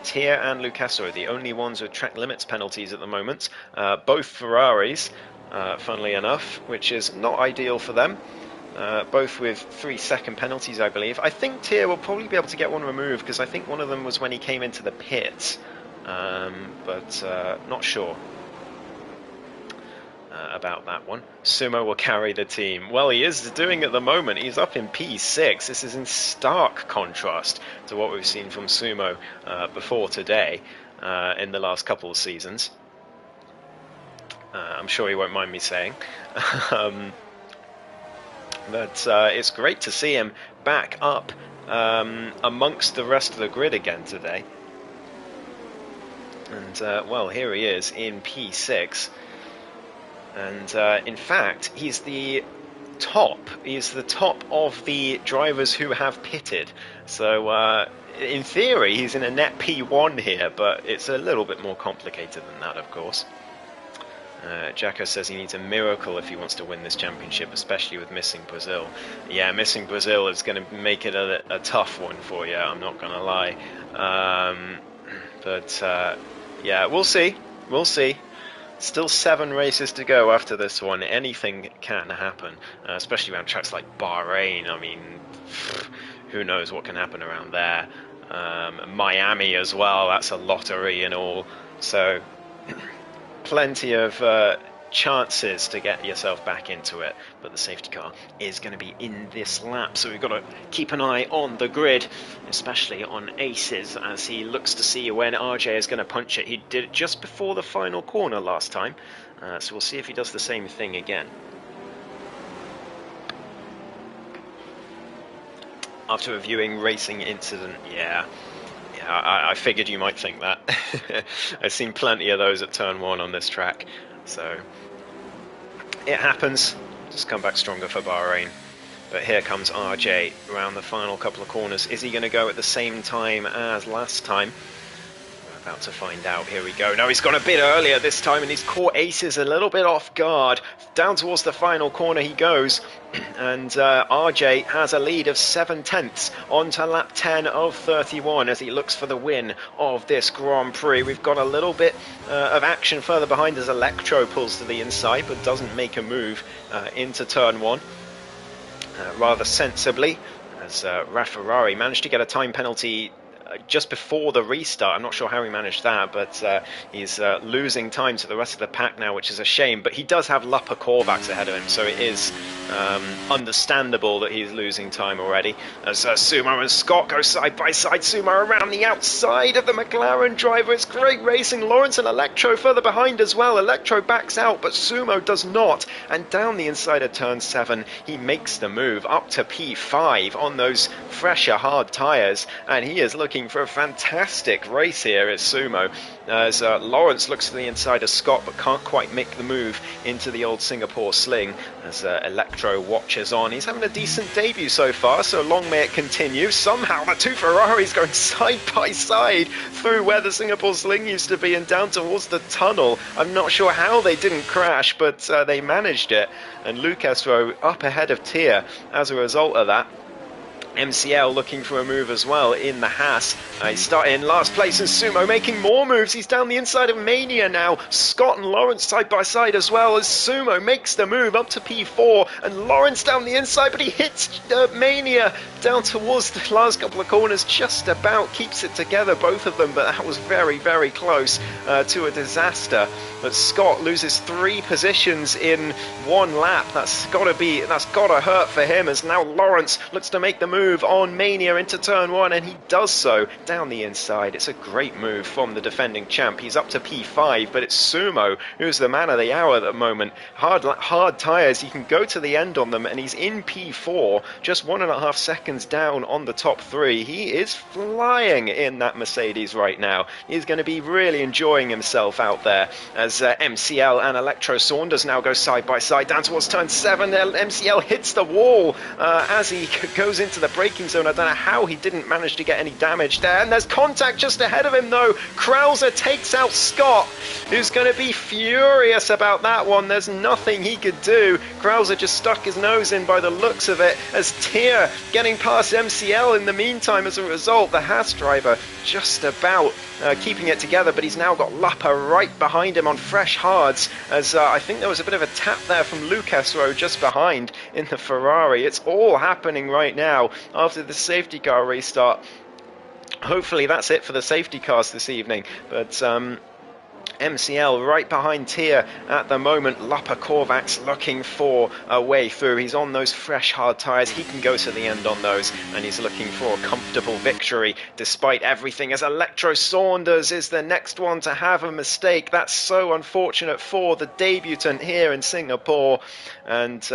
Tier and Lucasso are the only ones with track limits penalties at the moment. Both Ferraris, funnily enough, which is not ideal for them. both with 3-second penalties, I believe. I think Tier will probably be able to get one removed, because I think one of them was when he came into the pits, but not sure about that one. Sumo will carry the team. Well, he is doing at the moment. He's up in P6. This is in stark contrast to what we've seen from Sumo before today in the last couple of seasons. I'm sure he won't mind me saying. But it's great to see him back up amongst the rest of the grid again today. And, well, here he is in P6. And, in fact, he's the top. He's the top of the drivers who have pitted. So, in theory, he's in a net P1 here, but it's a little bit more complicated than that, of course. Jacko says he needs a miracle if he wants to win this championship, especially with missing Brazil. Yeah, missing Brazil is going to make it a tough one for you, I'm not going to lie. Yeah, we'll see. We'll see. Still 7 races to go after this one. Anything can happen, especially around tracks like Bahrain. I mean, who knows what can happen around there. Miami as well, that's a lottery and all. So plenty of chances to get yourself back into it, but the safety car is going to be in this lap, so we've got to keep an eye on the grid, especially on Aces, as he looks to see when RJ is going to punch it. He did it just before the final corner last time, so we'll see if he does the same thing again. After reviewing racing incident, yeah, I figured you might think that. I've seen plenty of those at turn 1 on this track, so it happens. Just come back stronger for Bahrain. But here comes RJ around the final couple of corners. Is he going to go at the same time as last time? We're about to find out. Here we go. No, he's gone a bit earlier this time, and he's caught Aces a little bit off guard. Down towards the final corner he goes. And RJ has a lead of 7/10 on to lap 10 of 31 as he looks for the win of this Grand Prix. We've got a little bit of action further behind as Electro pulls to the inside but doesn't make a move into turn 1 rather sensibly, as Rafferrari managed to get a time penalty just before the restart. I'm not sure how he managed that, but he's losing time to the rest of the pack now, which is a shame. But he does have Lapa Kovacs ahead of him, so it is understandable that he's losing time already. As Sumo and Scott go side by side, Sumo around the outside of the McLaren driver. It's great racing. Lawrence and Electro further behind as well. Electro backs out, but Sumo does not. And down the inside of turn 7, he makes the move up to P5 on those fresher, hard tyres, and he is looking for a fantastic race here as Sumo, as Lawrence looks to the inside of Scott but can't quite make the move into the old Singapore sling, as Electro watches on. He's having a decent debut so far, so long may it continue. Somehow the two Ferraris going side by side through where the Singapore sling used to be and down towards the tunnel. I'm not sure how they didn't crash, but they managed it, and Lucas Rowe up ahead of Tier as a result of that. MCL looking for a move as well in the Haas. He's starting in last place, and Sumo making more moves. He's down the inside of Mania now. Scott and Lawrence side by side as well, as Sumo makes the move up to P4, and Lawrence down the inside, but he hits Mania down towards the last couple of corners, just about keeps it together, both of them, but that was very, very close to a disaster. But Scott loses 3 positions in 1 lap. That's got to hurt for him, as now Lawrence looks to make the move on Mania into turn 1, and he does so down the inside. It's a great move from the defending champ. He's up to P5, but it's Sumo who's the man of the hour at the moment. Hard tyres, he can go to the end on them, and he's in P4, just 1.5 seconds down on the top 3. He is flying in that Mercedes right now. He's going to be really enjoying himself out there, as MCL and Electro Saunders now go side by side down towards turn 7. MCL hits the wall as he goes into the braking zone. I don't know how he didn't manage to get any damage there, and there's contact just ahead of him though. Krauser takes out Scott, who's going to be furious about that one. There's nothing he could do. Krauser just stuck his nose in by the looks of it, as Tier getting past MCL in the meantime. As a result, the Haas driver just about keeping it together, but he's now got Lappa right behind him on fresh hards, as I think there was a bit of a tap there from Lucas Rowe just behind in the Ferrari. It's all happening right now after the safety car restart. Hopefully that's it for the safety cars this evening, but MCL right behind Tier at the moment. Lappa Kovacs looking for a way through. He's on those fresh hard tyres. He can go to the end on those, and he's looking for a comfortable victory despite everything, as Electro Saunders is the next one to have a mistake. That's so unfortunate for the debutant here in Singapore, and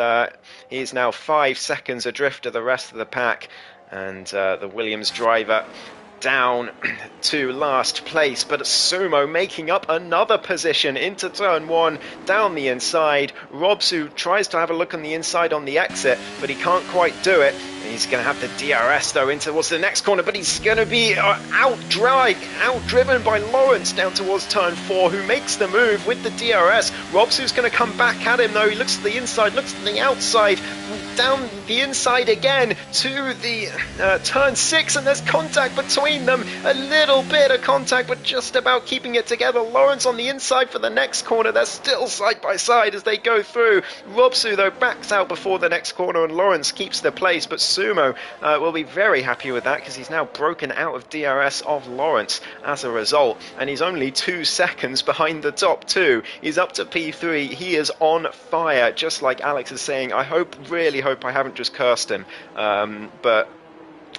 he's now 5 seconds adrift of the rest of the pack, and the Williams driver down to last place, but Sumo making up another position into turn 1 down the inside. Robsu tries to have a look on the inside on the exit, but he can't quite do it. He's going to have the DRS though in towards the next corner, but he's going to be outdriven by Lawrence down towards turn 4, who makes the move with the DRS. Robsu's going to come back at him though. He looks to the inside, looks to the outside, down the inside again to the turn 6, and there's contact between them. A little bit of contact, but just about keeping it together. Lawrence on the inside for the next corner. They're still side by side as they go through. Robsu though backs out before the next corner, and Lawrence keeps the place, but Sumo will be very happy with that, because he's now broken out of DRS of Lawrence as a result, and he's only 2 seconds behind the top 2. He's up to P3. He is on fire, just like Alex is saying. I really hope I haven't just cursed him, but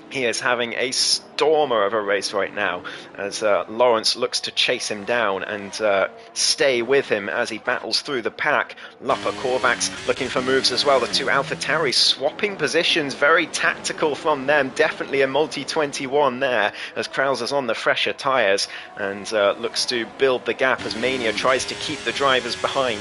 he is having a stormer of a race right now, as Lawrence looks to chase him down and stay with him as he battles through the pack. Lappa Kovacs looking for moves as well. The two AlphaTauri swapping positions, very tactical from them. Definitely a multi-21 there, as Krauser's on the fresher tyres and looks to build the gap as Mania tries to keep the drivers behind.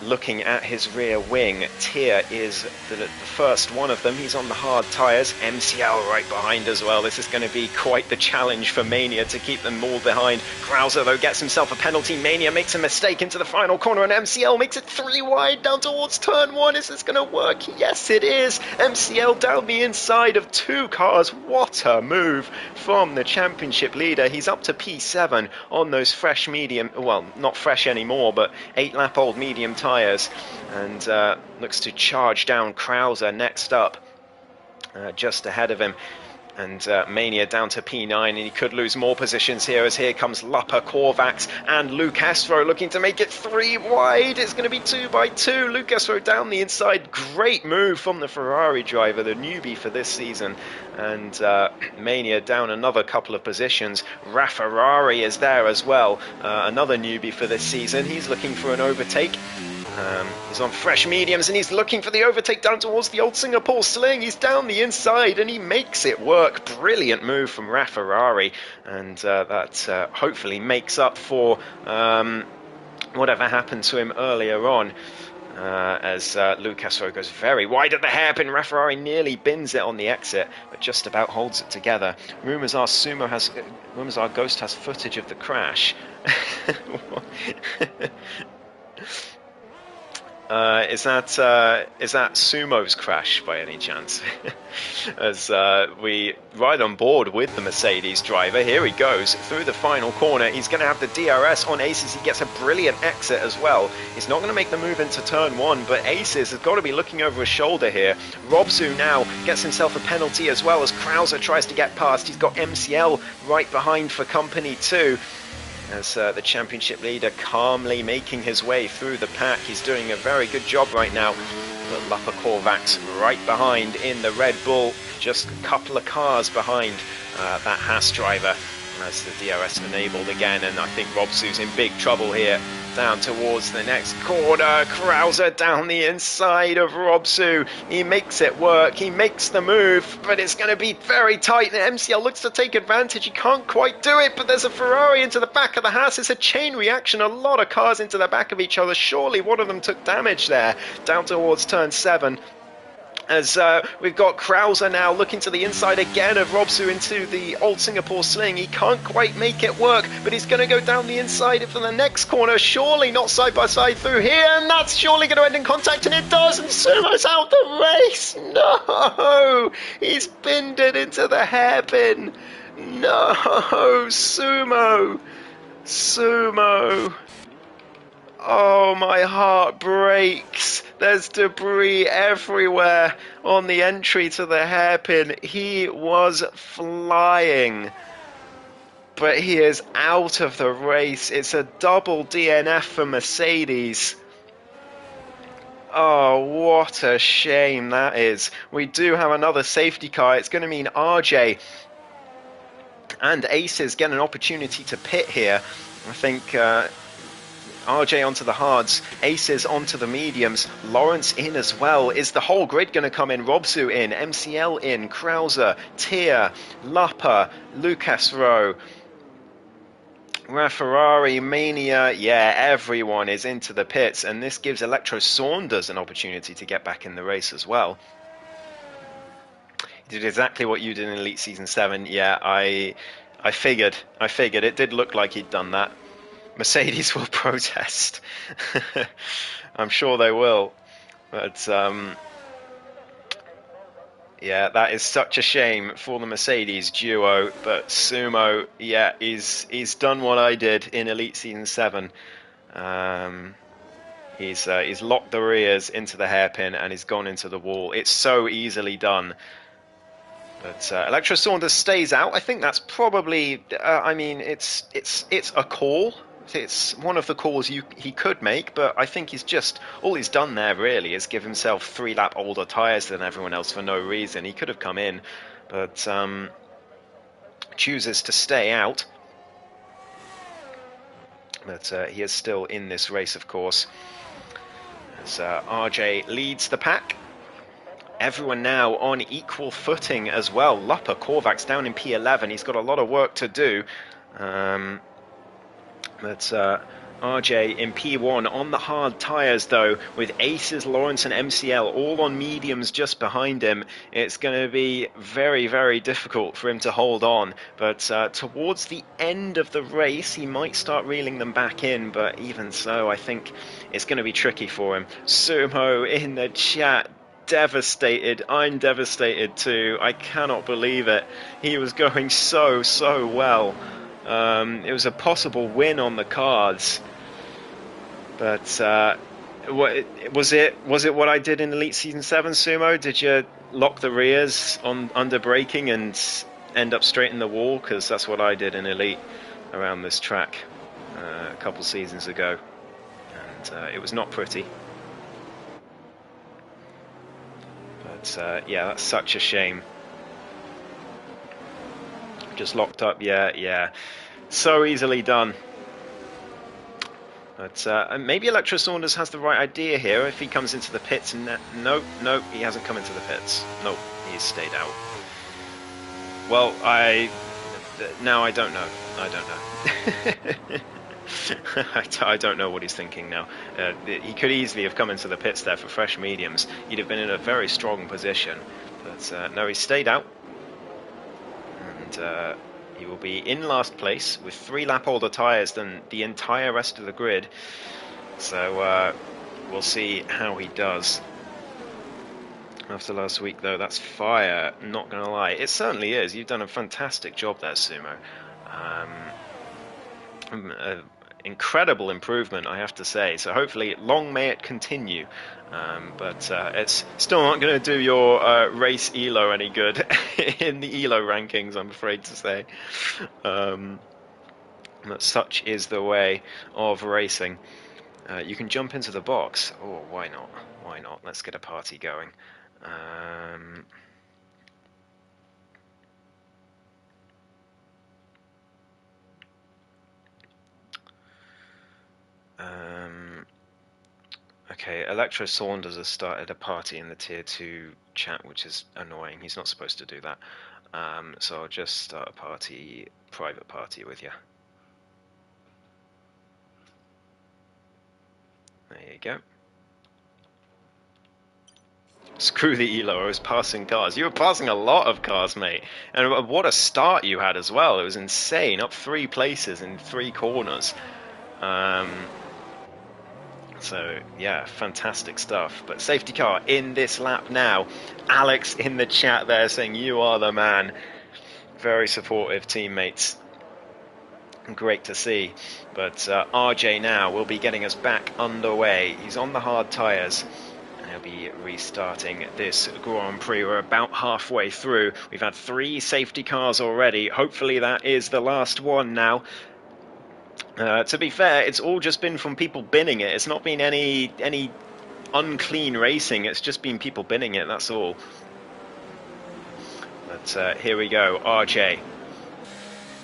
Looking at his rear wing, Tier is the first one of them. He's on the hard tyres. MCL right behind as well. This is going to be quite the challenge for Mania to keep them all behind. Krauser though gets himself a penalty. Mania makes a mistake into the final corner, and MCL makes it 3 wide down towards turn 1. Is this going to work? Yes, it is. MCL down the inside of 2 cars. What a move from the championship leader. He's up to P7 on those fresh medium, well, not fresh anymore, but 8-lap-old medium tyres, and looks to charge down Krauser next up, just ahead of him. And Mania down to P9, and he could lose more positions here, as here comes Lappa Kovacs and Luke Estro looking to make it 3 wide. It's going to be 2 by 2. Luke Estro down the inside. Great move from the Ferrari driver, the newbie for this season. And Mania down another couple of positions. Ferrari is there as well, another newbie for this season. He's looking for an overtake. He's on fresh mediums, and he's looking for the overtake down towards the old Singapore sling. He's down the inside, and he makes it work. Brilliant move from Ferrari, and that hopefully makes up for whatever happened to him earlier on. As Lucas Rowe goes very wide at the hairpin. Ferrari nearly bins it on the exit, but just about holds it together. Rumours are Ghost has footage of the crash. Is that Sumo's crash by any chance? As we ride on board with the Mercedes driver. Here he goes through the final corner. He's going to have the DRS on Aces. He gets a brilliant exit as well. He's not going to make the move into turn 1, but Aces has got to be looking over his shoulder here. Robsu now gets himself a penalty as well, as Krauser tries to get past. He's got MCL right behind for company too, as the championship leader calmly making his way through the pack. He's doing a very good job right now. But Lappa Kovacs right behind in the Red Bull, just a couple of cars behind that Haas driver, as the DRS enabled again, and I think Robsu's in big trouble here. Down towards the next corner, Krauser down the inside of Robsu. He makes it work, he makes the move, but it's going to be very tight, and MCL looks to take advantage. He can't quite do it, but there's a Ferrari into the back of the Haas. It's a chain reaction, a lot of cars into the back of each other. Surely one of them took damage there, down towards turn 7. As we've got Krauser now looking to the inside again of Robsu into the Old Singapore Sling. He can't quite make it work, but he's going to go down the inside for the next corner. Surely not side by side through here, and that's surely going to end in contact, and it does, and Sumo's out the race. No! He's binned it into the hairpin. No! Sumo! Sumo! Oh, my heart breaks. There's debris everywhere on the entry to the hairpin. He was flying, but he is out of the race. It's a double DNF for Mercedes. Oh, what a shame that is. We do have another safety car. It's going to mean RJ and Aces get an opportunity to pit here. I think RJ onto the hards, Aces onto the mediums, Lawrence in as well. Is the whole grid going to come in? Robsu in, MCL in, Krauser, Tier, Lupper, Lucas Rowe, Ferrari, Mania, yeah, everyone is into the pits, and this gives Electro Saunders an opportunity to get back in the race as well. He did exactly what you did in Elite Season 7, yeah, I figured it did look like he'd done that. Mercedes will protest. I'm sure they will. But yeah, that is such a shame for the Mercedes duo. But Sumo, yeah, he's done what I did in Elite Season 7. He's locked the rears into the hairpin and he's gone into the wall. It's so easily done. But Electro Saunders stays out. I think that's probably. I mean, it's a call. It's one of the calls he could make, but I think all he's done there really is give himself 3-lap older tyres than everyone else for no reason. He could have come in, but chooses to stay out. But he is still in this race, of course. As RJ leads the pack. Everyone now on equal footing as well. Lupper, Korvax down in P11. He's got a lot of work to do. But RJ in P1 on the hard tyres, though, with Aces, Lawrence and MCL all on mediums just behind him. It's going to be very, very difficult for him to hold on. But towards the end of the race, he might start reeling them back in. But even so, I think it's going to be tricky for him. Sumo in the chat. Devastated. I'm devastated too. I cannot believe it. He was going so well. It was a possible win on the cards, but was it what I did in Elite Season 7, Sumo? Did you lock the rears on under braking and end up straight in the wall? Because that's what I did in Elite around this track a couple seasons ago, and it was not pretty. But yeah, that's such a shame. Just locked up, yeah. So easily done. But maybe Electro Saunders has the right idea here if he comes into the pits. No, he hasn't come into the pits. No, he's stayed out. Well, now I don't know. I don't know what he's thinking now. He could easily have come into the pits there for fresh mediums. He'd have been in a very strong position. But no, he stayed out. And he will be in last place with 3-lap older tyres than the entire rest of the grid. So we'll see how he does. After last week, though, that's fire, not going to lie. It certainly is. You've done a fantastic job there, Sumo. Incredible improvement, I have to say. So hopefully, long may it continue. But it's still not going to do your race ELO any good in the ELO rankings, I'm afraid to say. But such is the way of racing. You can jump into the box. Oh, why not? Why not? Let's get a party going. Okay, Electro Saunders has started a party in the Tier 2 chat, which is annoying. He's not supposed to do that. So I'll just start a private party with you. There you go. Screw the Elo, I was passing cars. You were passing a lot of cars, mate. And what a start you had as well. It was insane. Up 3 places in 3 corners. So, yeah, fantastic stuff. But safety car in this lap now. Alex in the chat there saying, you are the man. Very supportive teammates. Great to see. But RJ now will be getting us back underway. He's on the hard tyres. He'll be restarting this Grand Prix. We're about halfway through. We've had 3 safety cars already. Hopefully that is the last one now. To be fair, it's all just been from people binning it. It's not been any unclean racing. It's just been people binning it, that's all. But here we go, RJ.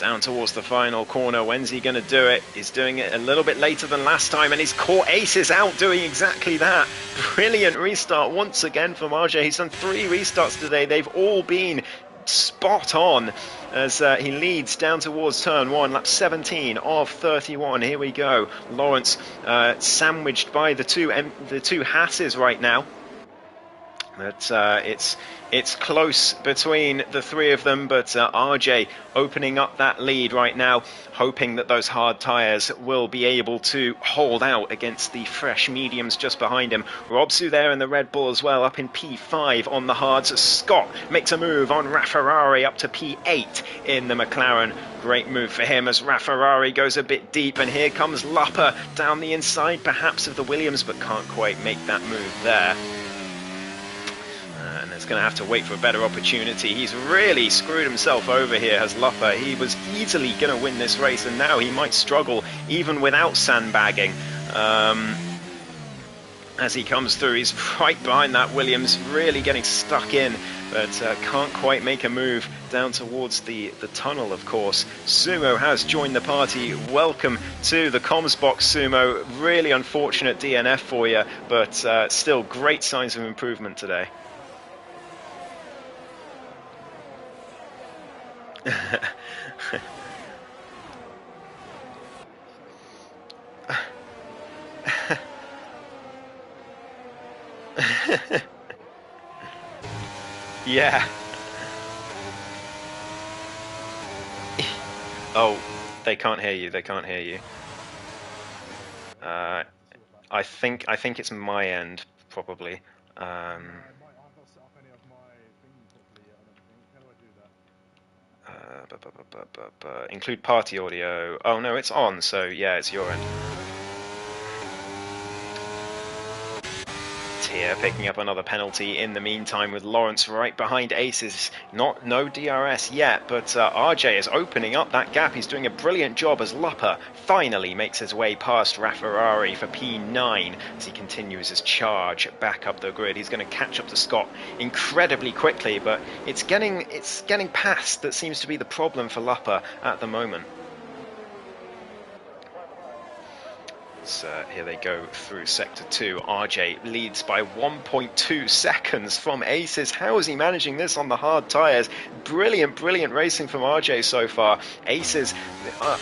Down towards the final corner. When's he going to do it? He's doing it a little bit later than last time, and he's caught Aces out doing exactly that. Brilliant restart once again from RJ. He's done 3 restarts today. They've all been spot on as he leads down towards turn 1, lap 17 of 31. Here we go. Lawrence sandwiched by the two Hasses right now. But it's close between the 3 of them, but RJ opening up that lead right now, hoping that those hard tyres will be able to hold out against the fresh mediums just behind him. Robsu there in the Red Bull as well, up in P5 on the hards. Scott makes a move on Rafferrari up to P8 in the McLaren. Great move for him as Rafferrari goes a bit deep, and here comes Lupper down the inside perhaps of the Williams, but can't quite make that move there. And is going to have to wait for a better opportunity. He's really screwed himself over here, has Lupper. He was easily going to win this race, and now he might struggle even without sandbagging. As he comes through, he's right behind that Williams, really getting stuck in, but can't quite make a move down towards the tunnel, of course. Sumo has joined the party. Welcome to the comms box, Sumo. Really unfortunate DNF for you, but still great signs of improvement today. Yeah. Oh, they can't hear you. They can't hear you. I think it's my end, probably. Include party audio. Oh no, it's on, so yeah, it's your end. Here picking up another penalty in the meantime, with Lawrence right behind Aces. No DRS yet, but RJ is opening up that gap. He's doing a brilliant job as Lupper finally makes his way past Rafferrari for P9 as he continues his charge back up the grid. He's going to catch up to Scott incredibly quickly, but it's getting past that seems to be the problem for Lupper at the moment. Here they go through Sector 2. RJ leads by 1.2 seconds from Aces. How is he managing this on the hard tyres? Brilliant racing from RJ so far. Aces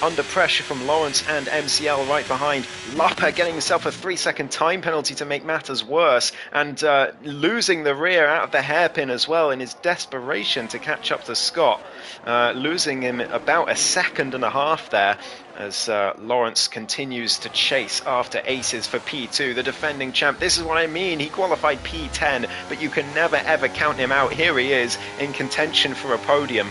under pressure from Lawrence and MCL right behind. Lupper getting himself a 3-second time penalty to make matters worse, and losing the rear out of the hairpin as well in his desperation to catch up to Scott. Losing him about 1.5 seconds there, as Lawrence continues to chase after Aces for P2, the defending champ. This is what I mean. He qualified P10, but you can never ever count him out. Here he is in contention for a podium.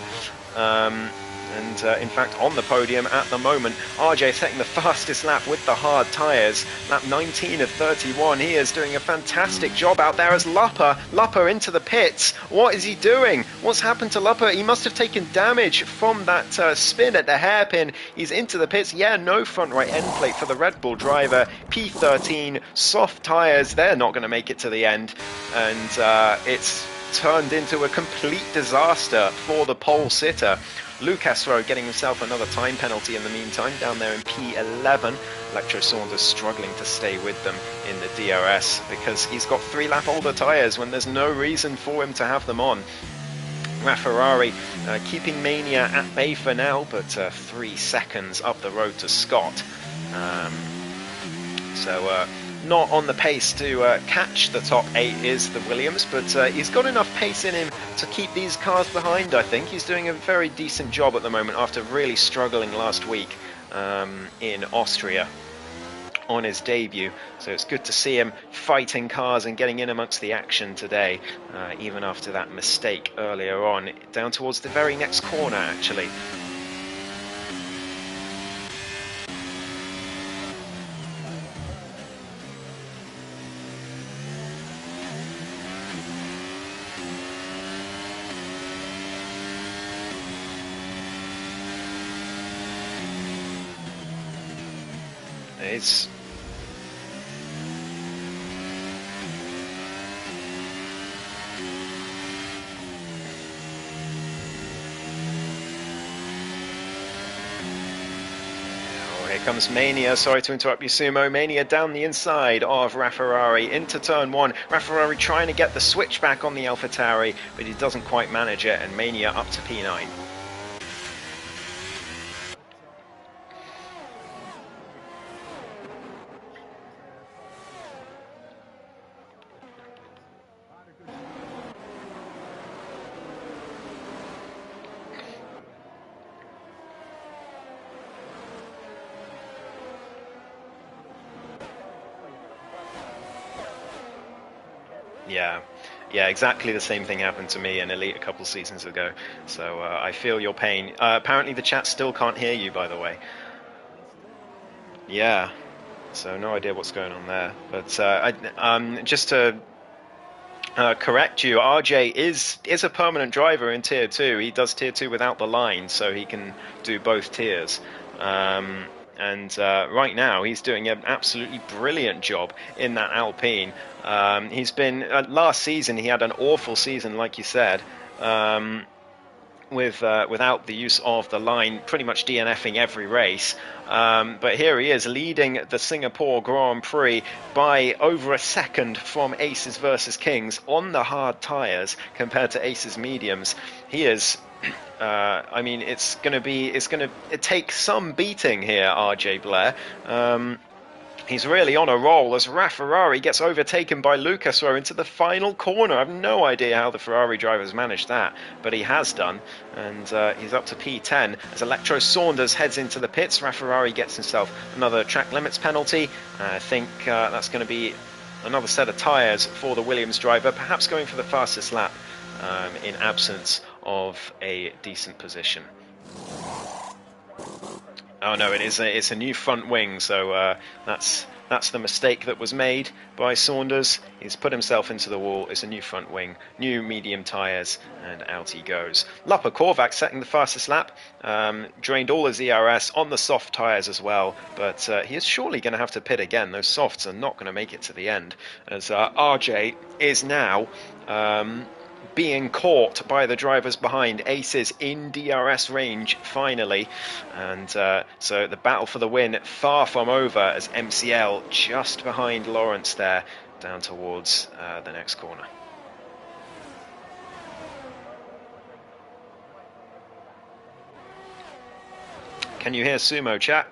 In fact, on the podium at the moment. RJ setting the fastest lap with the hard tyres. Lap 19 of 31. He is doing a fantastic job out there as Lupper into the pits. What is he doing? What's happened to Lupper? He must have taken damage from that spin at the hairpin. He's into the pits. Yeah, no front right end plate for the Red Bull driver. P13, soft tyres. They're not going to make it to the end. And it's turned into a complete disaster for the pole sitter. Lucasro getting himself another time penalty in the meantime, down there in P11. Electro Saunders struggling to stay with them in the DRS because he's got 3 lap older tyres when there's no reason for him to have them on. Rafferrari keeping Mania at bay for now, but 3 seconds up the road to Scott. not on the pace to catch the top 8 is the Williams, but he's got enough pace in him to keep these cars behind, I think. He's doing a very decent job at the moment after really struggling last week in Austria on his debut. So it's good to see him fighting cars and getting in amongst the action today, even after that mistake earlier on, down towards the very next corner, actually. It's here comes Mania. Sorry to interrupt you, Sumo. Mania down the inside of Rafferrari into turn 1. Rafferrari trying to get the switch back on the AlphaTauri, but he doesn't quite manage it, and Mania up to P9. Yeah, exactly the same thing happened to me in Elite a couple seasons ago. So I feel your pain. Apparently the chat still can't hear you, by the way. Yeah, so no idea what's going on there. But just to correct you, RJ is a permanent driver in Tier 2. He does Tier 2 without the line, so he can do both tiers. And right now he's doing an absolutely brilliant job in that Alpine. He's been last season he had an awful season, like you said, without the use of the line, pretty much DNFing every race. But here he is leading the Singapore Grand Prix by over a second from Aces versus Kings on the hard tyres compared to Aces mediums. He is. I mean, it's going to take some beating here, RJ Blair. He's really on a roll as Rafferrari gets overtaken by Lucas Rowe into the final corner. I have no idea how the Ferrari drivers managed that, but he has done, and he's up to P10 as Electro Saunders heads into the pits. Rafferrari gets himself another track limits penalty. I think that's going to be another set of tyres for the Williams driver, perhaps going for the fastest lap in absence of a decent position. Oh no, it's a new front wing, so that's the mistake that was made by Saunders. He's put himself into the wall. It's a new front wing, new medium tyres, and out he goes. Lapa Korvac setting the fastest lap, drained all his ERS on the soft tyres as well, but he is surely going to have to pit again. Those softs are not going to make it to the end, as RJ is now being caught by the drivers behind. Aces in DRS range finally, and so the battle for the win far from over as MCL just behind Lawrence there down towards the next corner. Can you hear Sumo, chat?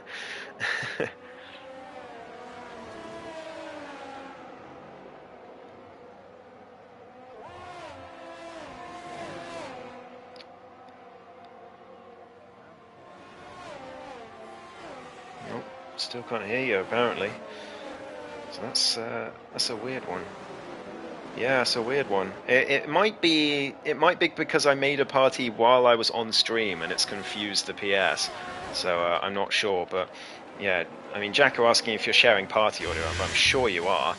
Still can't hear you, apparently. So that's a weird one. Yeah, it's a weird one. It might be because I made a party while I was on stream and it's confused the PS. So I'm not sure, but yeah. I mean, Jack are asking if you're sharing party audio, but I'm sure you are.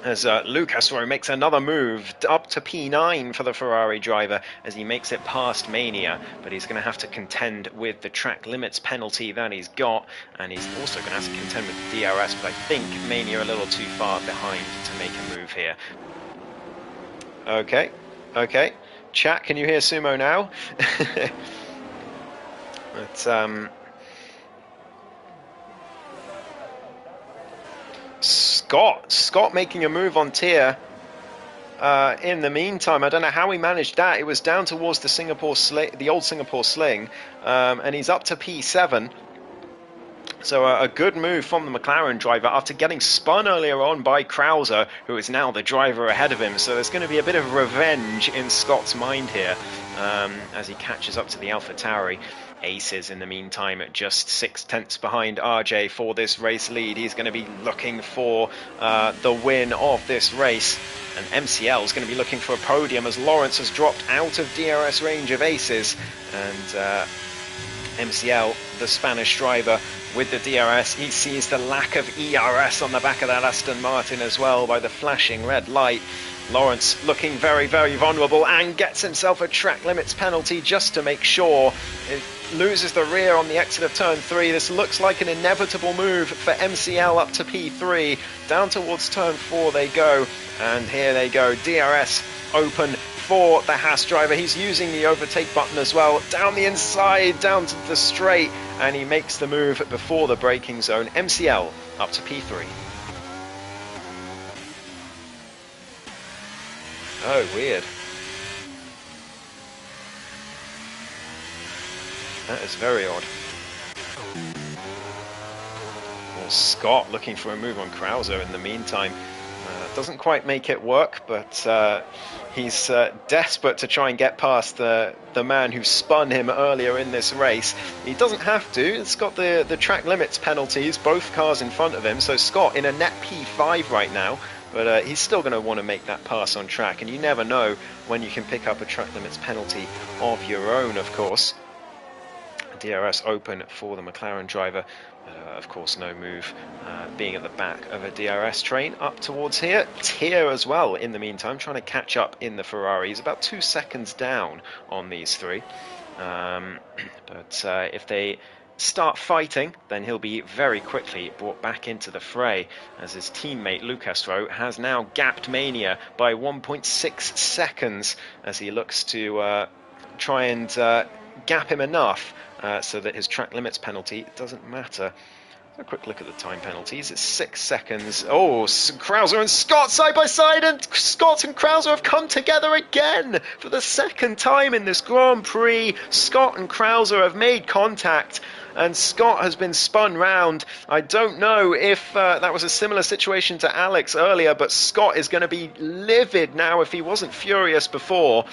As Lucas Rowe makes another move up to P9 for the Ferrari driver as he makes it past Mania, but he's going to have to contend with the track limits penalty that he's got, and he's also going to have to contend with the DRS, but I think Mania a little too far behind to make a move here. Okay. Chat, can you hear Sumo now? But, Scott making a move on tier. In the meantime, I don't know how he managed that. It was down towards the old Singapore sling, and he's up to P7. So a good move from the McLaren driver after getting spun earlier on by Krauser, who is now the driver ahead of him. So there's going to be a bit of revenge in Scott's mind here as he catches up to the AlphaTauri. Aces in the meantime at just 6/10 behind RJ for this race lead. He's going to be looking for the win of this race. And MCL is going to be looking for a podium as Lawrence has dropped out of DRS range of Aces. And MCL, the Spanish driver, with the DRS, he sees the lack of ERS on the back of that Aston Martin as well by the flashing red light. Lawrence looking very, very vulnerable and gets himself a track limits penalty just to make sure. It loses the rear on the exit of turn 3. This looks like an inevitable move for MCL up to P3. Down towards turn 4 they go, and here they go. DRS open for the Haas driver. He's using the overtake button as well. Down the inside, down to the straight, and he makes the move before the braking zone. MCL up to P3. Oh, weird. That is very odd. Well, Scott looking for a move on Krauser in the meantime. Doesn't quite make it work, but he's desperate to try and get past the man who spun him earlier in this race. He doesn't have to. It's got the track limits penalties, both cars in front of him, so Scott in a net P5 right now, but he's still going to want to make that pass on track, and you never know when you can pick up a track limits penalty of your own, of course. DRS open for the McLaren driver. Of course, no move being at the back of a DRS train up towards here. Tier as well in the meantime, trying to catch up in the Ferrari. He's about 2 seconds down on these three. But if they start fighting, then he'll be very quickly brought back into the fray, as his teammate Lucas Rowe has now gapped Mania by 1.6 seconds as he looks to try and gap him enough so that his track limits penalty doesn't matter. A quick look at the time penalties. It's 6 seconds. Oh, Krauser and Scott side by side, and Scott and Krauser have come together again for the second time in this Grand Prix. Scott and Krauser have made contact, and Scott has been spun round. I don't know if that was a similar situation to Alex earlier, but Scott is going to be livid now if he wasn't furious before.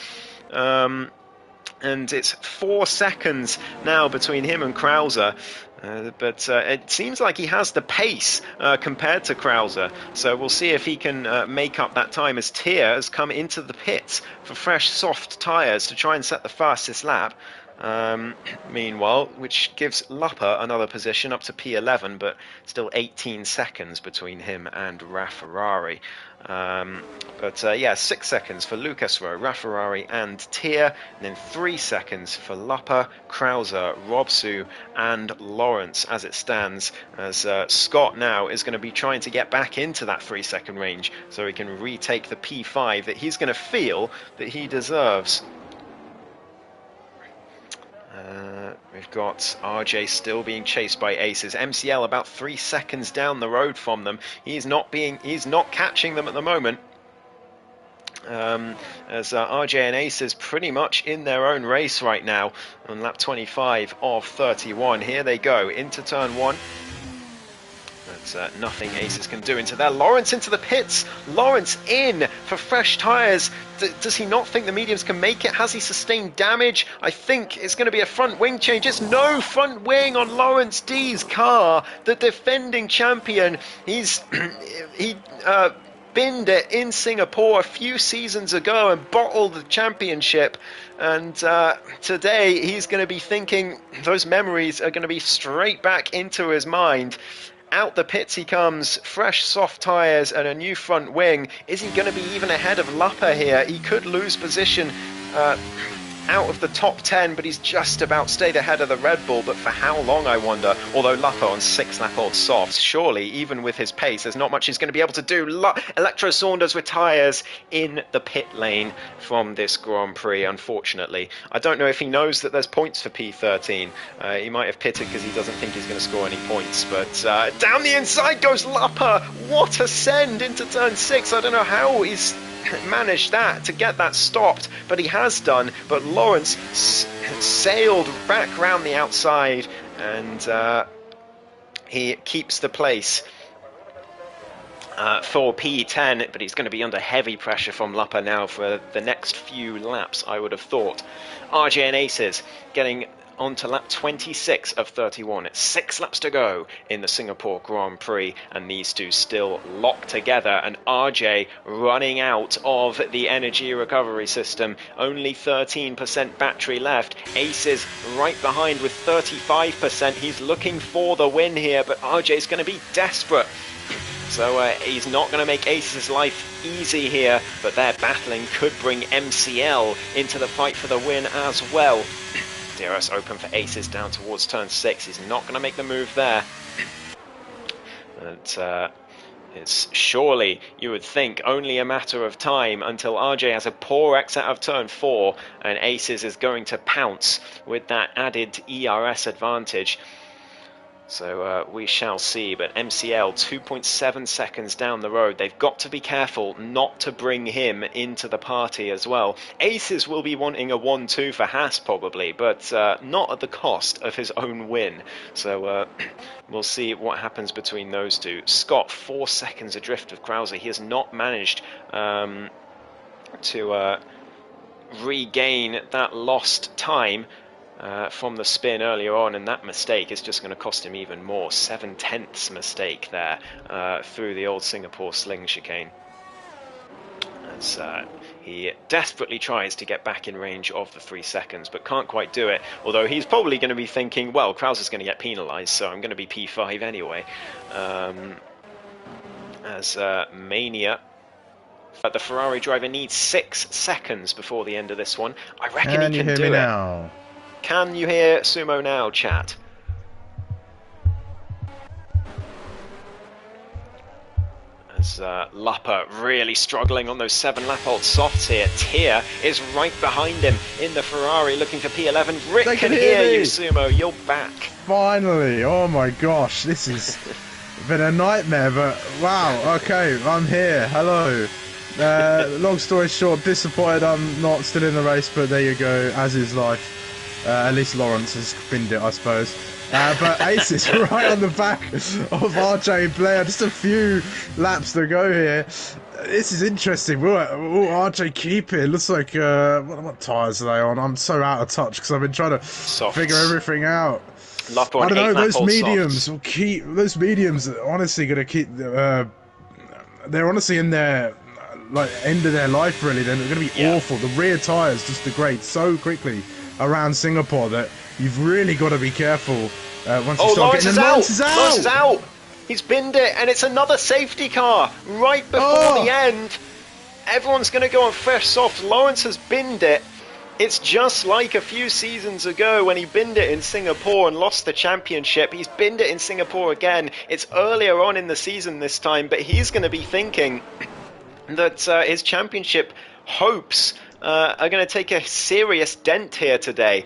And it's 4 seconds now between him and Krauser. But it seems like he has the pace compared to Krauser. So we'll see if he can make up that time, as Tier has come into the pits for fresh, soft tyres to try and set the fastest lap. Meanwhile, which gives Lupper another position up to P11, but still 18 seconds between him and Rafferrari. Yeah, 6 seconds for Lucas Rowe, Rafferrari and Tier, and then 3 seconds for Lupper, Krauser, Robsu and Lawrence as it stands, as Scott now is going to be trying to get back into that 3-second range so he can retake the P5 that he's going to feel that he deserves. We've got RJ still being chased by Aces. MCL about 3 seconds down the road from them. He's not catching them at the moment. As RJ and Aces pretty much in their own race right now on lap 25 of 31. Here they go into turn 1. But nothing Aces can do into there. Lawrence into the pits. Lawrence in for fresh tyres. Does he not think the mediums can make it? Has he sustained damage? I think it's going to be a front wing change. It's no front wing on Lawrence D's car. The defending champion. He binned it in Singapore a few seasons ago and bottled the championship. And today he's going to be thinking those memories are going to be straight back into his mind. Out the pits he comes, fresh soft tyres and a new front wing. Is he going to be even ahead of Lupper here? He could lose position out of the top 10, but he's just about stayed ahead of the Red Bull. But for how long, I wonder? Although Lupper on 6-lap-old softs, surely, even with his pace, there's not much he's going to be able to do. Electro Saunders retires in the pit lane from this Grand Prix, unfortunately. I don't know if he knows that there's points for P13. He might have pitted because he doesn't think he's going to score any points. But down the inside goes Lupper. What a send into turn 6. I don't know how he's managed that to get that stopped, but he has done. But Lawrence sailed back round the outside, and he keeps the place for P10, but he's going to be under heavy pressure from Lappa now for the next few laps, I would have thought. RJ and Aces getting on to lap 26 of 31. It's 6 laps to go in the Singapore Grand Prix, and these two still locked together, and RJ running out of the energy recovery system. Only 13% battery left. Aces right behind with 35%. He's looking for the win here, but RJ's going to be desperate. So he's not going to make Ace's life easy here, but their battling could bring MCL into the fight for the win as well. DRS open for Aces down towards turn 6. He's not going to make the move there. But it's surely, you would think, only a matter of time until RJ has a poor exit out of turn 4 and Aces is going to pounce with that added ERS advantage. So we shall see, but MCL 2.7 seconds down the road. They've got to be careful not to bring him into the party as well. Aces will be wanting a 1-2 for Haas probably, but not at the cost of his own win. So we'll see what happens between those two. Scott 4 seconds adrift of Krauser. He has not managed to regain that lost time from the spin earlier on, and that mistake is just going to cost him even more. 7/10 mistake there through the old Singapore sling chicane. As he desperately tries to get back in range of the 3 seconds, but can't quite do it. Although he's probably going to be thinking, well, Krauser's going to get penalised, so I'm going to be P5 anyway. As Mania. But the Ferrari driver needs 6 seconds before the end of this one. I reckon he can do it. Now? Can you hear Sumo now, chat? As Lappa really struggling on those 7-lap-old softs here. Tier is right behind him in the Ferrari looking for P11. Rick can hear you, Sumo. You're back. Finally. Oh my gosh. This has been a nightmare, but wow. Okay, I'm here. Hello. Long story short, disappointed I'm not still in the race, but there you go, as is life. At least Lawrence has binned it, I suppose. But Ace is right on the back of RJ and Blair. Just a few laps to go here. This is interesting. Will RJ keep it? It looks like, what tyres are they on? I'm so out of touch because I've been trying to figure everything out. I don't know, those mediums will keep... Those mediums are honestly going to keep... they're honestly in their... like end of their life really. They're going to be awful. The rear tyres just degrade so quickly around Singapore that you've really got to be careful once you start getting... Lawrence is out! He's binned it, and it's another safety car right before the end. Everyone's going to go on fresh soft. Lawrence has binned it. It's just like a few seasons ago when he binned it in Singapore and lost the championship. He's binned it in Singapore again. It's earlier on in the season this time, but he's going to be thinking that his championship hopes are going to take a serious dent here today.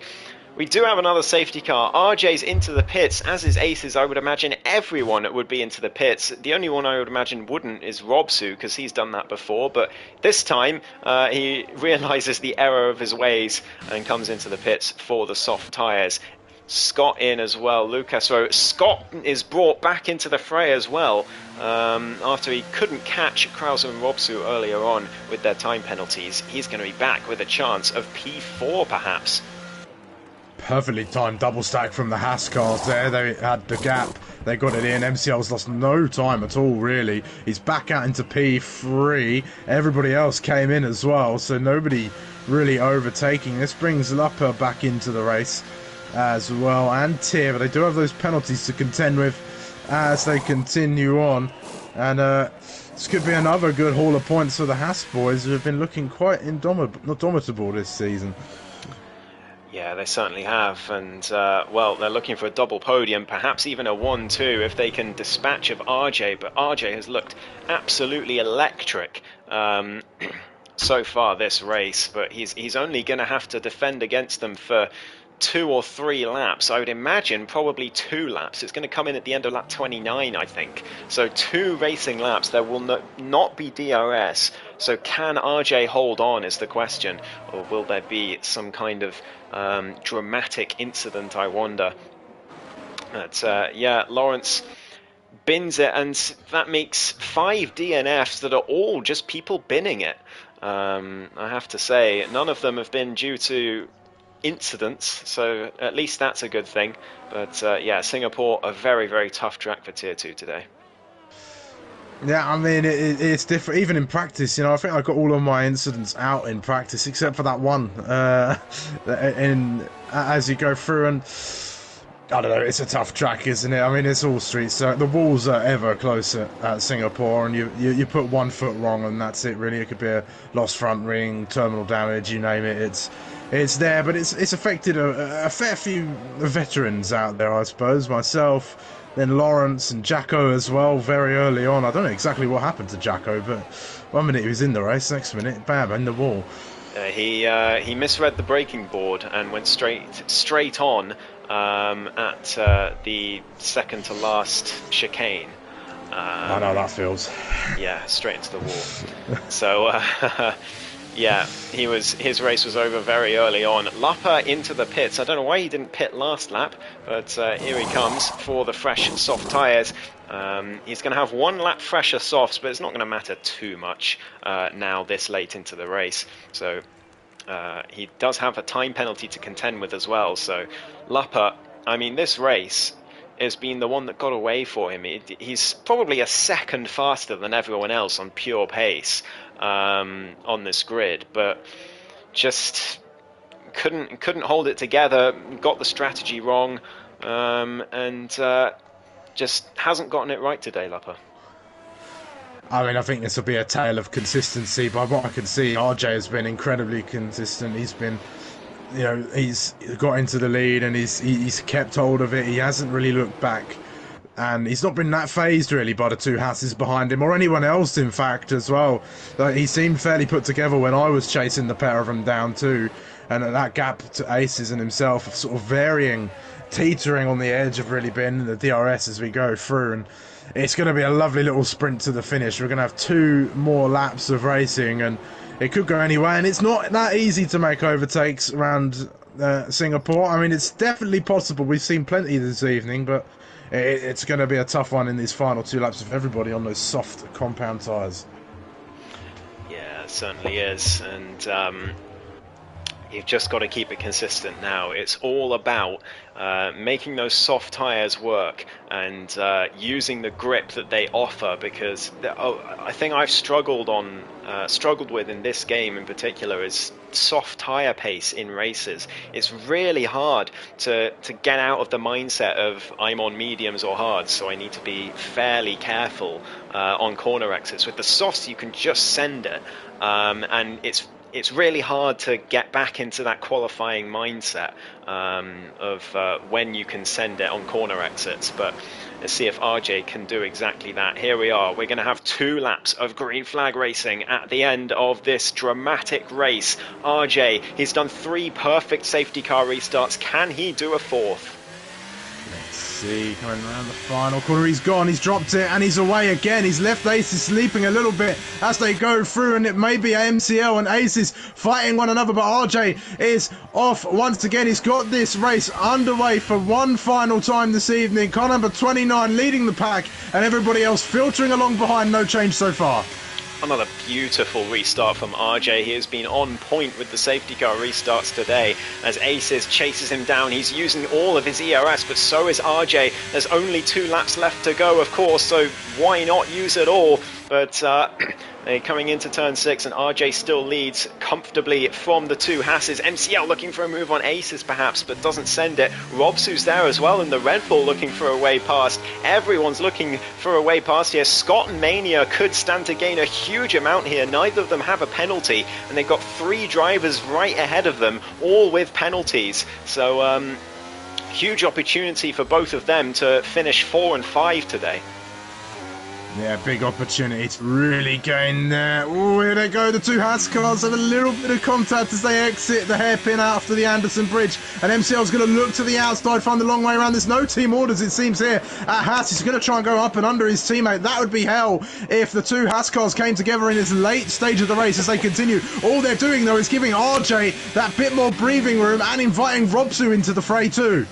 We do have another safety car. RJ's into the pits, as is Aces. I would imagine everyone would be into the pits. The only one I would imagine wouldn't is Robsu, because he's done that before. But this time, he realises the error of his ways and comes into the pits for the soft tyres. Scott in as well, Lucas. So Scott is brought back into the fray as well after he couldn't catch Krauser and Robsu earlier on with their time penalties. He's going to be back with a chance of P4 perhaps. Perfectly timed double stack from the Haas cars there. They had the gap. They got it in. MCL's lost no time at all, really. He's back out into P3. Everybody else came in as well, so nobody really overtaking. This brings Lappa back into the race as well, and Tier, but they do have those penalties to contend with as they continue on. And this could be another good haul of points for the Haas boys, who have been looking quite indomitable this season. Yeah, they certainly have, and well, they're looking for a double podium, perhaps even a 1-2 if they can dispatch of RJ, but RJ has looked absolutely electric so far this race, but he's only going to have to defend against them for 2 or 3 laps. I would imagine probably 2 laps. It's going to come in at the end of lap 29, I think. So 2 racing laps. There will not be DRS. So can RJ hold on is the question, or will there be some kind of dramatic incident, I wonder. But yeah, Lawrence bins it, and that makes 5 DNFs that are all just people binning it. I have to say, none of them have been due to incidents, so at least that's a good thing. But yeah, Singapore, a very, very tough track for Tier 2 today. Yeah, I mean, it's different. Even in practice, you know, I think I got all of my incidents out in practice, except for that one. As you go through, and I don't know, it's a tough track, isn't it? I mean, it's all streets, so the walls are ever closer at Singapore, and you put 1 foot wrong, and that's it, really. It could be a lost front ring, terminal damage, you name it. It's there, but it's affected a fair few veterans out there, I suppose. Myself, then Lawrence and Jacko as well, very early on. I don't know exactly what happened to Jacko, but 1 minute he was in the race, next minute, bam, in the wall. He misread the braking board and went straight on at the second to last chicane. I know that feels. Yeah, straight into the wall. So yeah, his race was over very early on. Lappa into the pits. I don't know why he didn't pit last lap, but here he comes for the fresh soft tyres. He's going to have 1 lap fresher softs, but it's not going to matter too much now this late into the race. So he does have a time penalty to contend with as well. So Lappa, I mean, this race has been the one that got away for him. He's probably a second faster than everyone else on pure pace on this grid, but just couldn't hold it together, got the strategy wrong, and just hasn't gotten it right today, Lappa. I mean, I think this will be a tale of consistency. By what I can see, RJ has been incredibly consistent. He's been, you know, he's got into the lead and he's kept hold of it. He hasn't really looked back, and he's not been that phased really by the 2 Hasses behind him, or anyone else in fact as well. Like, he seemed fairly put together when I was chasing the pair of them down too, and that gap to Aces and himself sort of varying, teetering on the edge have really been the DRS as we go through. And it's going to be a lovely little sprint to the finish. We're going to have 2 more laps of racing, and it could go anywhere. And it's not that easy to make overtakes around Singapore. I mean, it's definitely possible. We've seen plenty this evening, but it's going to be a tough one in these final 2 laps with everybody on those soft compound tyres. Yeah, it certainly is. And you've just got to keep it consistent now. It's all about making those soft tyres work and using the grip that they offer, because I think I've struggled with in this game in particular is soft tyre pace in races. It's really hard to get out of the mindset of I'm on mediums or hards, so I need to be fairly careful on corner exits. With the softs you can just send it, and it's really hard to get back into that qualifying mindset of when you can send it on corner exits. But let's see if RJ can do exactly that. Here we are. We're going to have 2 laps of green flag racing at the end of this dramatic race. RJ, he's done 3 perfect safety car restarts. Can he do a 4th? See, coming around the final corner, he's gone, he's dropped it, and he's away again. He's left Aces sleeping a little bit as they go through, and it may be MCL and Aces fighting one another, but RJ is off once again. He's got this race underway for one final time this evening. Car number 29 leading the pack, and everybody else filtering along behind. No change so far. Another beautiful restart from RJ. He has been on point with the safety car restarts today as Aces chases him down. He's using all of his ERS, but so is RJ. There's only 2 laps left to go, of course, so why not use it all? But they're coming into turn 6, and RJ still leads comfortably from the 2 Hasses. MCL looking for a move on Aces perhaps, but doesn't send it. Robsu's there as well in the Red Bull looking for a way past. Everyone's looking for a way past here. Scott and Mania could stand to gain a huge amount here. Neither of them have a penalty, and they've got 3 drivers right ahead of them, all with penalties. So huge opportunity for both of them to finish 4 and 5 today. Yeah, big opportunity to really gain there. Oh, here they go. The 2 Haas cars have a little bit of contact as they exit the hairpin after the Anderson Bridge. And MCL's going to look to the outside, find the long way around. There's no team orders, it seems, here at Haas. He's going to try and go up and under his teammate. That would be hell if the 2 Haas cars came together in this late stage of the race as they continue. All they're doing, though, is giving RJ that bit more breathing room and inviting Robsu into the fray, too.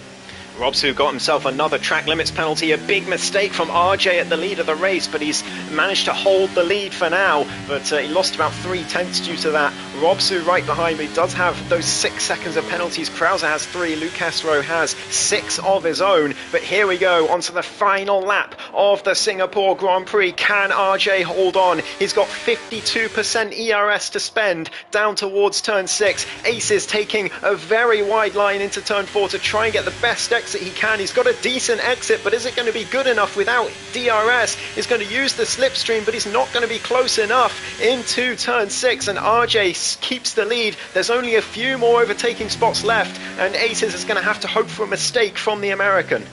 Robsu got himself another track limits penalty, a big mistake from RJ at the lead of the race, but he's managed to hold the lead for now, but he lost about 3/10 due to that. Robsu right behind me does have those 6 seconds of penalties. Krauser has 3, Lucasro has 6 of his own, but here we go onto the final lap of the Singapore Grand Prix. Can RJ hold on? He's got 52% ERS to spend down towards turn 6. Ace is taking a very wide line into turn 4 to try and get the best exit he can. He's got a decent exit, but is it going to be good enough without DRS? He's going to use the slipstream, but he's not going to be close enough into turn 6, and RJ keeps the lead. There's only a few more overtaking spots left, and Aces is going to have to hope for a mistake from the American.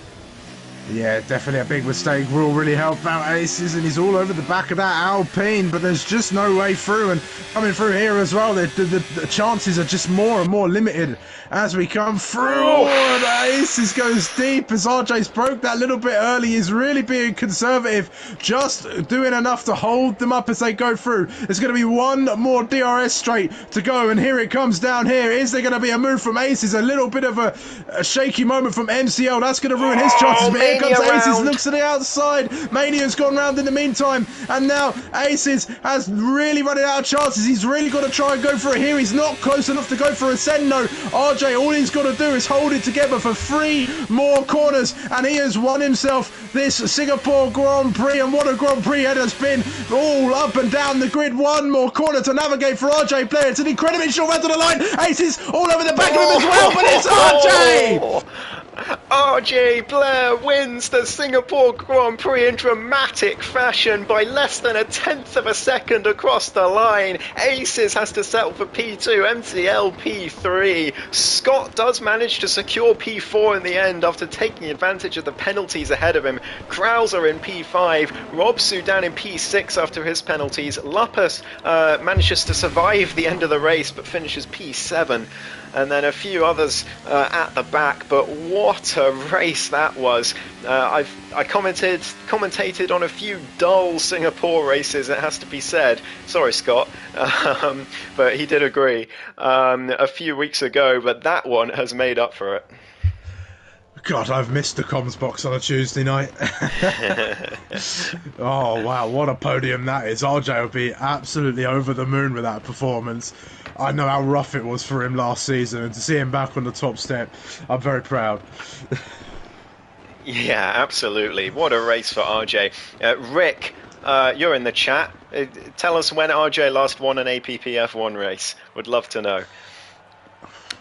Yeah, definitely a big mistake. Will really help out Aces, and he's all over the back of that Alpine, but there's just no way through. And coming through here as well, the chances are just more and more limited as we come through. Oh, and Aces goes deep as RJ's broke that little bit early. He's really being conservative, just doing enough to hold them up as they go through. There's going to be one more DRS straight to go, and here it comes down here. Is there going to be a move from Aces? A little bit of a shaky moment from MCL. That's going to ruin his chances. But here comes Aces, looks to the outside. Mania's gone round in the meantime, and now Aces has really running out of chances. He's really got to try and go for it here. He's not close enough to go for a send. No, RJ, all he's got to do is hold it together for 3 more corners, and he has won himself this Singapore Grand Prix. And what a Grand Prix it has been, all up and down the grid. 1 more corner to navigate for RJ Blair. It's an incredibly short run to the line. Aces all over the back of him as well, but it's RJ! RJ Blair wins the Singapore Grand Prix in dramatic fashion by less than 1/10 of a second across the line. Aces has to settle for P2, MCL P3. Scott does manage to secure P4 in the end after taking advantage of the penalties ahead of him. Krauser in P5, Robsu down in P6 after his penalties. Lupus manages to survive the end of the race but finishes P7. And then a few others at the back, but what a race that was. I commentated on a few dull Singapore races, it has to be said. Sorry, Scott, but he did agree a few weeks ago, but that one has made up for it. God, I've missed the comms box on a Tuesday night. Oh, wow, what a podium that is. RJ will be absolutely over the moon with that performance. I know how rough it was for him last season, and to see him back on the top step, I'm very proud. Yeah, absolutely. What a race for RJ. Rick, you're in the chat. Tell us when RJ last won an APPF1 race. Would love to know.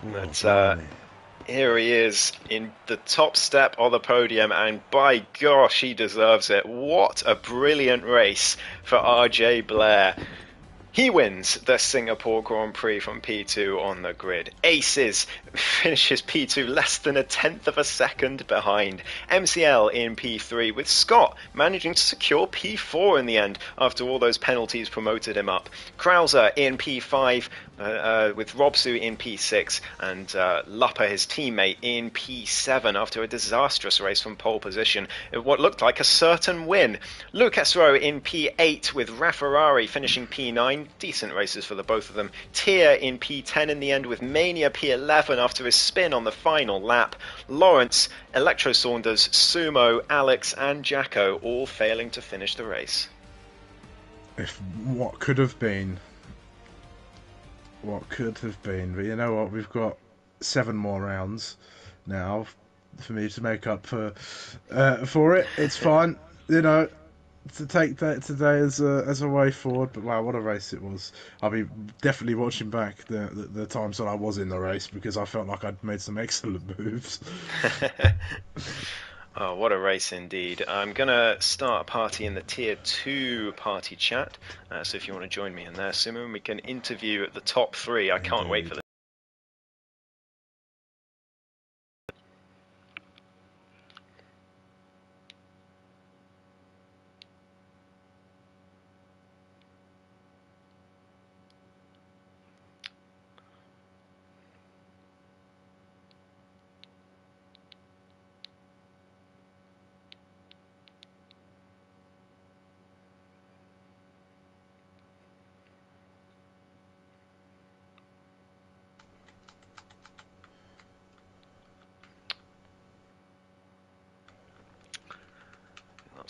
But here he is in the top step of the podium, and by gosh, he deserves it. What a brilliant race for RJ Blair. He wins the Singapore Grand Prix from P2 on the grid. Aces finishes P2 less than 1/10 of a second behind. MCL in P3, with Scott managing to secure P4 in the end after all those penalties promoted him up. Krauser in P5 with Robsu in P6 and Lupper, his teammate, in P7 after a disastrous race from pole position. What looked like a certain win. Lucasro in P8 with Rafferrari finishing P9. Decent races for the both of them. Tier in P10 in the end with Mania P11 after his spin on the final lap. Lawrence, Electro Saunders, Sumo, Alex and Jacko all failing to finish the race. If what could have been. What could have been. But you know what? We've got 7 more rounds now for me to make up for it. It's fine. You know, to take that today as a way forward. But wow, what a race it was. I'll be definitely watching back the times that I was in the race, because I felt like I'd made some excellent moves. Oh, what a race indeed. I'm going to start a party in the Tier 2 party chat. So if you want to join me in there, Simon, we can interview the top 3. I can't wait for this.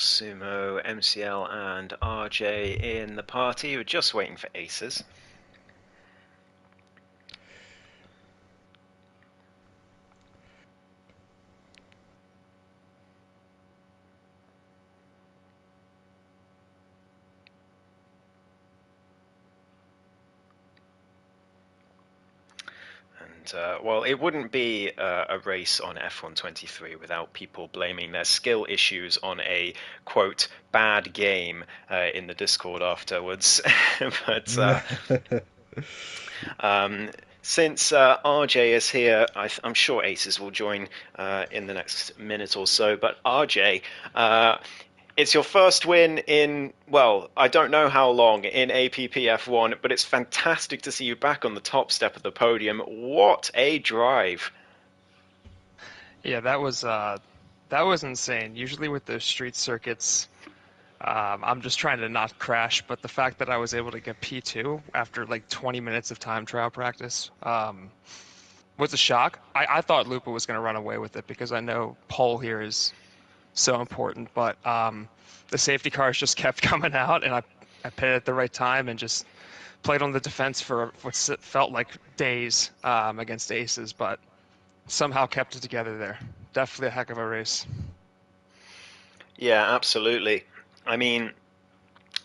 Sumo, MCL, and RJ in the party. We're just waiting for aces. Well, it wouldn't be a race on F123 without people blaming their skill issues on a, quote, bad game in the Discord afterwards. But since RJ is here, I'm sure Aces will join in the next minute or so. But RJ, it's your first win in, well, I don't know how long in APPF1, but it's fantastic to see you back on the top step of the podium. What a drive. Yeah, that was insane. Usually with those street circuits, I'm just trying to not crash, but the fact that I was able to get P2 after like 20 minutes of time trial practice was a shock. I thought Lupa was going to run away with it because I know pole here is so important, but the safety cars just kept coming out, and I pitted at the right time and just played on the defense for what felt like days against aces, but somehow kept it together there. Definitely a heck of a race. Yeah, absolutely. I mean,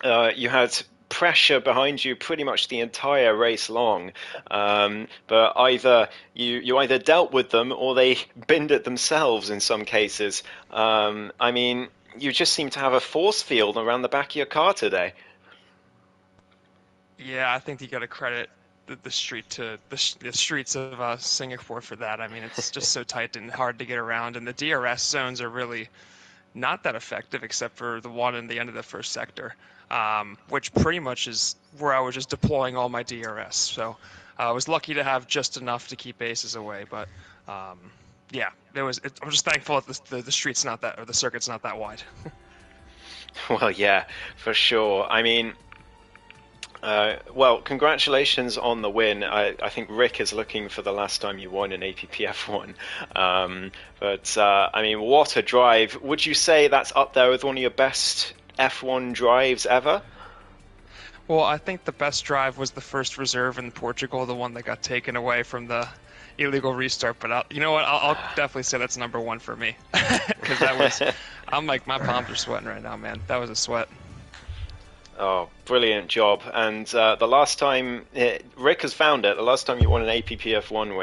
you had pressure behind you pretty much the entire race long, but either you either dealt with them or they binned it themselves in some cases. I mean, you just seem to have a force field around the back of your car today. Yeah, I think you got to credit the streets of Singapore for that. I mean, it's just so tight and hard to get around, and the DRS zones are really not that effective except for the one in the end of the first sector, which pretty much is where I was just deploying all my DRS. So I was lucky to have just enough to keep aces away, but yeah, I'm just thankful that the street's not that, or the circuit's not that wide. Well, yeah, for sure. I mean, well, congratulations on the win. I think Rick is looking for the last time you won in APPF1. But I mean, what a drive. Would you say that's up there with one of your best F1 drives ever? Well, I think the best drive was the first reserve in Portugal, the one that got taken away from the illegal restart. But you know what? I'll definitely say that's number one for me. Because I'm like, my palms are sweating right now, man. That was a sweat. Oh, brilliant job. And the last time, Rick has found it, the last time you won an APPF1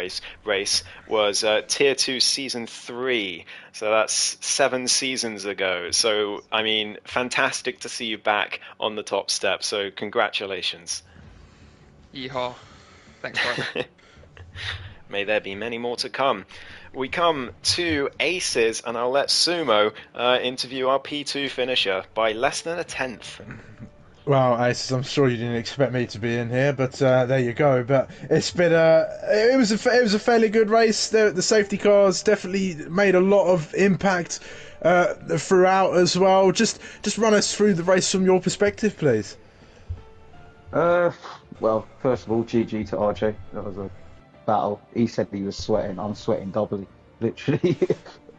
race was Tier 2 Season 3. So that's 7 seasons ago. So, I mean, fantastic to see you back on the top step. So, congratulations. Yeehaw. Thanks, partner. May there be many more to come. We come to aces, and I'll let Sumo interview our P2 finisher by less than a tenth. Well, Aces, I'm sure you didn't expect me to be in here, but there you go. But it's been it was a fairly good race. The safety cars definitely made a lot of impact throughout as well. Just run us through the race from your perspective, please. Well, first of all, GG to RJ. That was a battle. He said he was sweating. I'm sweating doubly, literally.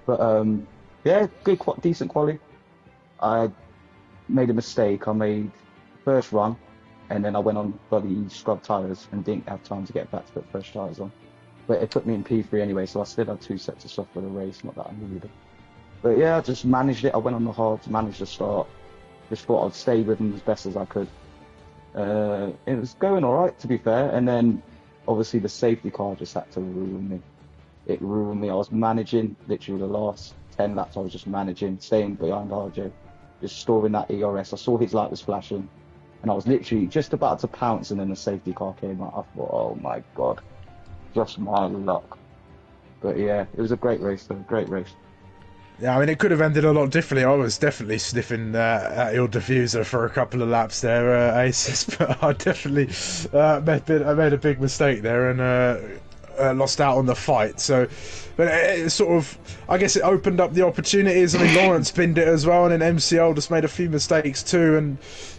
But yeah, good, decent quality. I made a mistake. I made first run, and then I went on bloody scrub tyres and didn't have time to get back to put fresh tyres on. But it put me in P3 anyway, so I still had 2 sets of stuff for the race, not that I needed it. But yeah, I just managed it. I went on the hard to manage the start. Just thought I'd stay with them as best as I could. It was going alright, to be fair, and then obviously the safety car just had to ruin me. It ruined me. I was managing, literally the last 10 laps I was just managing, staying behind RJ, just storing that ERS. I saw his light was flashing, and I was literally just about to pounce, and then the safety car came out. I thought, oh my god, just my luck. But yeah, it was a great race though, great race. Yeah, I mean, it could have ended a lot differently. I was definitely sniffing at your diffuser for a couple of laps there, Aces, but I definitely I made a big mistake there and lost out on the fight. So, but it sort of, I guess it opened up the opportunities. I mean, Lawrence pinned it as well, and then MCL just made a few mistakes too. And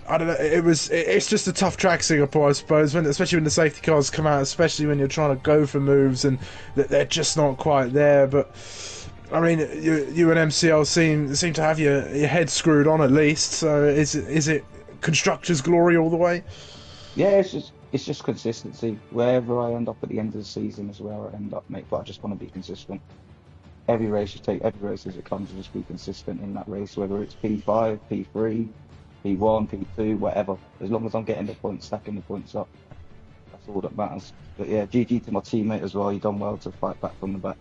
I don't know, it's just a tough track, Singapore, I suppose, especially when the safety cars come out, especially when you're trying to go for moves and they're just not quite there. But I mean, you and MCL seem to have your head screwed on at least. So is it constructors' glory all the way? Yeah, it's just consistency. Wherever I end up at the end of the season is where I end up, mate. But I just want to be consistent. Every race every race as it comes, and just be consistent in that race, whether it's P5, P3, P1, P2, whatever. As long as I'm getting the points, stacking the points up, that's all that matters. But yeah, GG to my teammate as well. He done well to fight back from the back.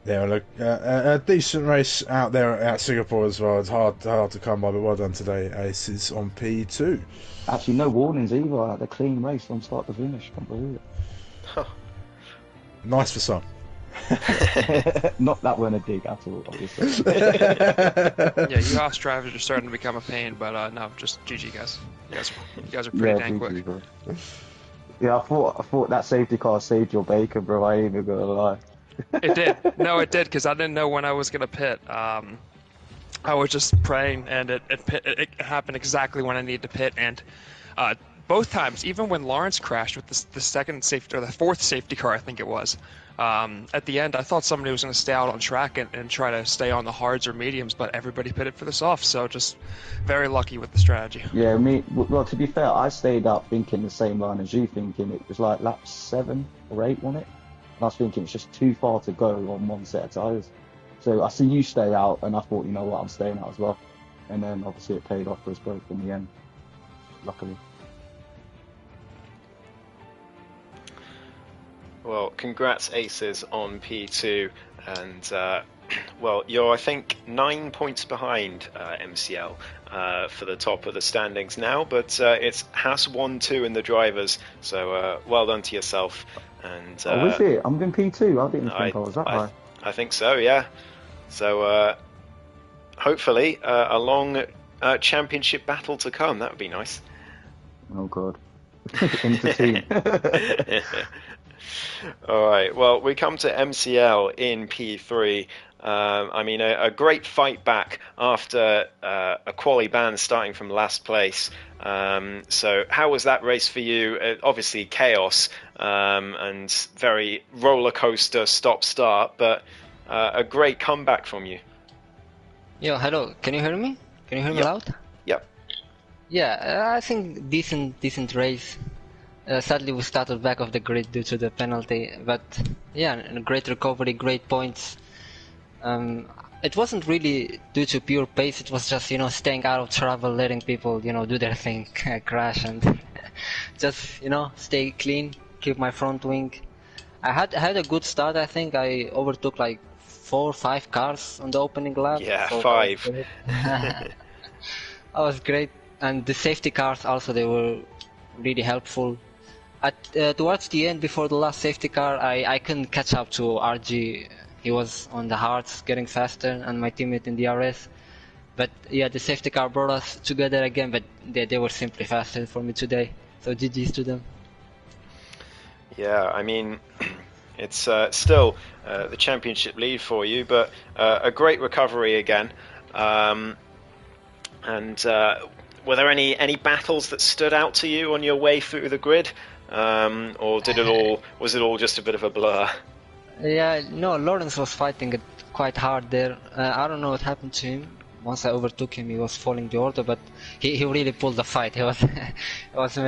Yeah, look, a decent race out there at Singapore as well. It's hard to come by, but well done today. Aces on P2. Actually, no warnings either. I had a clean race from start to finish. Can't believe it. Nice for some. Not that we're in a dig at all, obviously. Yeah, you Haas drivers are starting to become a pain, but no, just GG guys. You guys are pretty dang quick. Bro. Yeah, I thought that safety car saved your bacon, bro. I ain't even gonna lie. It did. No, it did, because I didn't know when I was gonna pit. I was just praying, and it happened exactly when I needed to pit, and both times, even when Lawrence crashed with the second safety or the fourth safety car, I think it was. At the end, I thought somebody was going to stay out on track and try to stay on the hards or mediums, but everybody pitted for the softs, so just very lucky with the strategy. Yeah, well, to be fair, I stayed out thinking the same line as you, thinking it was like lap 7 or 8, wasn't it? And I was thinking it's just too far to go on one set of tyres. So I see you stay out, and I thought, you know what, I'm staying out as well. And then obviously it paid off for us both in the end, luckily. Well, congrats Aces on P2, and well, you're I think 9 points behind MCL for the top of the standings now, but it's Haas 1-2 in the drivers, so well done to yourself. And oh, is it? I'm in P2. I didn't think I was that high. I think so, yeah. So hopefully a long championship battle to come. That would be nice. Oh god. Into team. All right, well, we come to MCL in P3. I mean, a great fight back after a quali ban starting from last place. So how was that race for you? Obviously chaos and very roller coaster stop-start, but a great comeback from you. Yo, hello, can you hear me? Can you hear me loud? Yep. Yeah, I think decent race. Sadly, we started back of the grid due to the penalty, but yeah, great recovery, great points. It wasn't really due to pure pace. It was just staying out of trouble, letting people do their thing, crash and just stay clean, keep my front wing. I had a good start. I think I overtook like 4 or 5 cars on the opening lap. Yeah, so 5. That was great, and the safety cars also, they were really helpful. Towards the end, before the last safety car, I couldn't catch up to RG. He was on the hards, getting faster, and my teammate in the RS. But yeah, the safety car brought us together again, but they were simply faster for me today. So GG's to them. Yeah, I mean, it's still the championship lead for you, but a great recovery again. And were there any battles that stood out to you on your way through the grid? Or was it all just a bit of a blur? Yeah, no, Lawrence was fighting it quite hard there. I don't know what happened to him. Once I overtook him, he was following the order, but he really pulled the fight. He was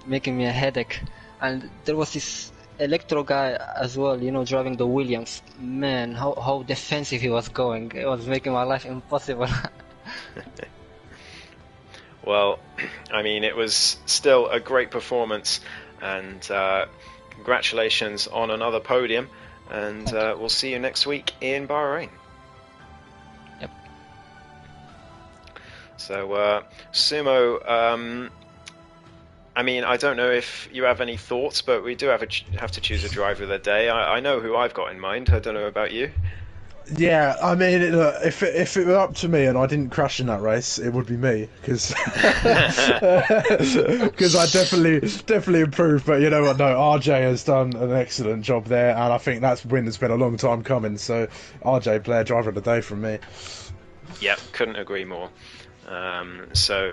making me a headache. And there was this Electro guy as well, driving the Williams. Man, how defensive he was going. It was making my life impossible. Well, I mean, it was still a great performance, and congratulations on another podium, and we'll see you next week in Bahrain. Yep. So, Sumo, I mean, I don't know if you have any thoughts, but we do have to choose a driver of the day. I know who I've got in mind. I don't know about you. Yeah, I mean, if it were up to me and I didn't crash in that race, it would be me, because I definitely improved. But you know what? No, RJ has done an excellent job there, and I think that win has been a long time coming. So, RJ, player driver of the day from me. Yep, couldn't agree more. So,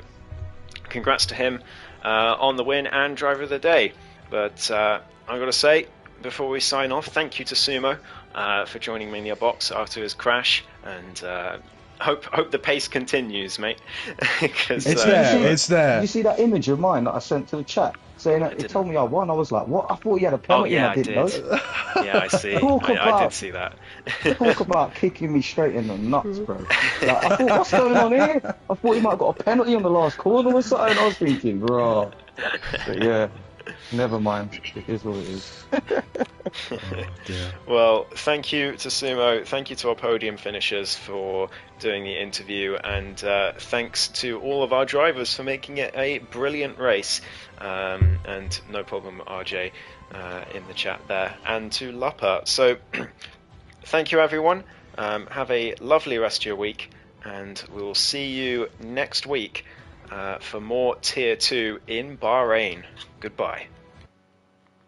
congrats to him on the win and driver of the day. But I've got to say, before we sign off, thank you to Sumo for joining me in the box after his crash, and hope the pace continues, mate. 'Cause, It's there. Did you see, It's there. Did you see that image of mine that I sent to the chat saying that it didn't. told me I won? I was like, what? I thought he had a Oh penalty yeah, and I didn't I know. did. Yeah, I see. Talk I did about- see that. Talk about kicking me straight in the nuts, bro. Like, I thought, what's going on here? I thought he might have got a penalty on the last corner or something. I was thinking, bro. But yeah, never mind. It is what it is. Oh, dear. Well, thank you to Sumo, thank you to our podium finishers for doing the interview, and thanks to all of our drivers for making it a brilliant race. And no problem, RJ, in the chat there, and to Lupper. So, thank you, everyone. Have a lovely rest of your week, and we will see you next week for more Tier 2 in Bahrain. Goodbye.